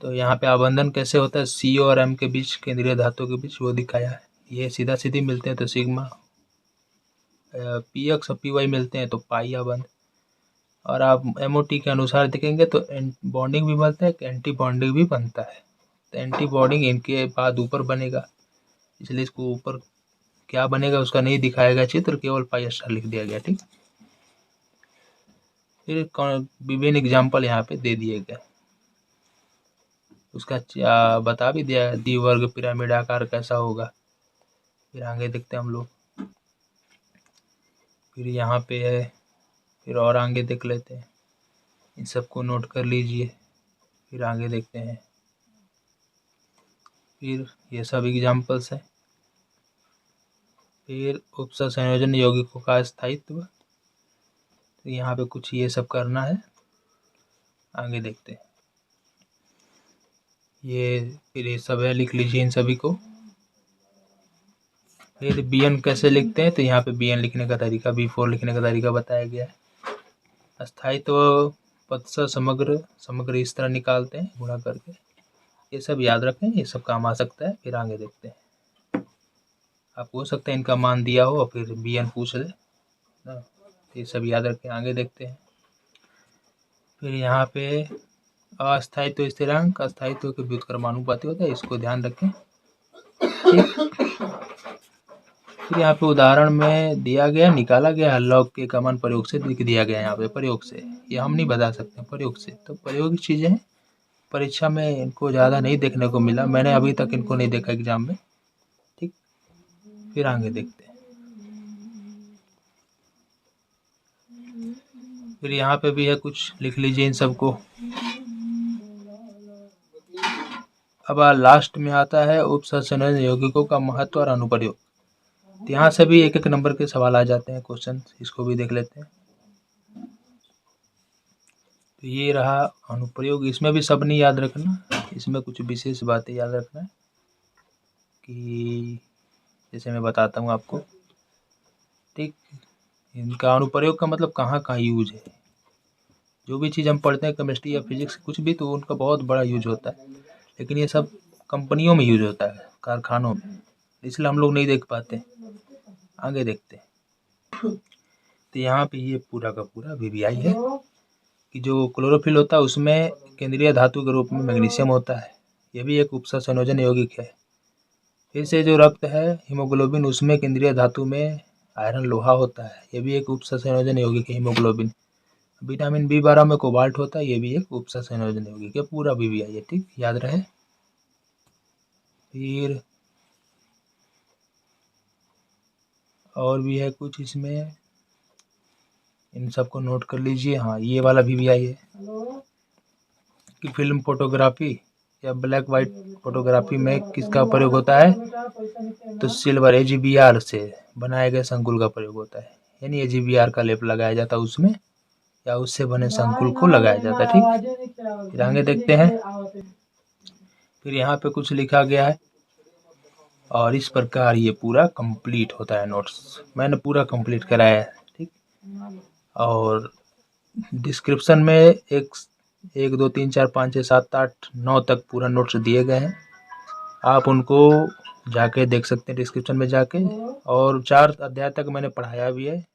तो यहाँ पे आबंधन कैसे होता है, CO और M के बीच, केंद्रीय धातु के बीच, वो दिखाया है। ये सीधा सीधी मिलते हैं तो सिग्मा, PX और PY मिलते हैं तो पाई आबंध। और आप MOT के अनुसार देखेंगे तो बॉन्डिंग भी बनता है, एंटी बॉन्डिंग भी बनता है, तो एंटी बॉन्डिंग इनके बाद ऊपर बनेगा, इसलिए इसको ऊपर क्या बनेगा उसका नहीं दिखाया गया चित्र, केवल पाई स्टार लिख दिया गया, ठीक। फिर विभिन्न एग्जाम्पल यहाँ पे दे दिए गए, उसका बता भी दिया, द्विवर्ग पिरामिड आकार कैसा होगा। फिर आगे देखते हैं हम लोग, फिर यहाँ पे है, फिर और आगे देख लेते हैं, इन सबको नोट कर लीजिए। फिर आगे देखते हैं, फिर ये सब एग्जाम्पल्स हैं। फिर उपसंयोजन यौगिकों का स्थायित्व, तो यहाँ पे कुछ ये सब करना है, आगे देखते हैं। फिर ये सब है, लिख लीजिए इन सभी को। फिर BN कैसे लिखते हैं, तो यहाँ पे BN लिखने का तरीका, B4 लिखने का तरीका बताया गया है। स्थायित्व पद से समग्र इस तरह निकालते हैं गुणा करके, ये सब याद रखें, ये सब काम आ सकता है। फिर आगे देखते हैं, आपको हो सकता है इनका मान दिया हो और फिर BN पूछ ले ना, ये सब याद रखें। आगे देखते हैं, फिर यहाँ पे अस्थायित्व स्थिरांक, अस्थायित्व के व्युत्क्रमानुपाती होता है, इसको ध्यान रखें, ठीक। फिर यहाँ पे उदाहरण में दिया गया, निकाला गया लॉग के का मान प्रयोग से लिख दिया गया, यहाँ पे प्रयोग से, ये हम नहीं बता सकते प्रयोग से, तो प्रयोगिक चीज़ें हैं, परीक्षा में इनको ज़्यादा नहीं देखने को मिला, मैंने अभी तक इनको नहीं देखा एग्जाम में, ठीक। फिर आगे देखते हैं, फिर यहाँ पे भी है कुछ, लिख लीजिए इन सबको। अब लास्ट में आता है उपसंयोजन यौगिकों का महत्व और अनुप्रयोग, तो यहाँ से भी एक एक नंबर के सवाल आ जाते हैं, क्वेश्चन, इसको भी देख लेते हैं। तो ये रहा अनुप्रयोग, इसमें भी सब नहीं याद रखना, इसमें कुछ विशेष बातें याद रखना है, कि जैसे मैं बताता हूँ आपको, ठीक। इनका अनुप्रयोग का मतलब कहाँ कहाँ यूज है, जो भी चीज़ हम पढ़ते हैं केमिस्ट्री या फिजिक्स कुछ भी, तो उनका बहुत बड़ा यूज होता है, लेकिन ये सब कंपनियों में यूज होता है, कारखानों में, इसलिए हम लोग नहीं देख पाते। आगे देखते हैं, तो यहाँ पे ये पूरा का पूरा VVI है, कि जो क्लोरोफिल होता है उसमें केंद्रीय धातु के रूप में मैग्नीशियम होता है, ये भी एक उपसंयोजन यौगिक है। फिर से जो रक्त है हीमोग्लोबिन, उसमें केंद्रीय धातु में आयरन लोहा होता है, ये भी एक उपसंयोजन यौगिक है हीमोग्लोबिन। विटामिन B12 में कोबाल्ट होता है, ये भी एक उपसंयोजन यौगिक है। पूरा BBI है, ठीक, याद रहे। फिर और भी है कुछ इसमें, इन सबको नोट कर लीजिए। हाँ, ये वाला BBI है कि फिल्म फोटोग्राफी या ब्लैक वाइट फोटोग्राफी में किसका प्रयोग होता है, तो सिल्वर AgBr से बनाए गए संकुल का प्रयोग होता है, यानी AgBr का लेप लगाया जाता है उसमें, या उससे बने संकुल को लगाया जाता है, ठीक। फिर आगे देखते हैं। फिर यहाँ पे कुछ लिखा गया है और इस प्रकार ये पूरा कंप्लीट होता है नोट्स। मैंने पूरा कंप्लीट कराया है, ठीक। और डिस्क्रिप्शन में 1 2 3 4 5 6 7 8 9 तक पूरा नोट्स दिए गए हैं, आप उनको जाके देख सकते हैं डिस्क्रिप्शन में जाके। और 4 अध्याय तक मैंने पढ़ाया भी है,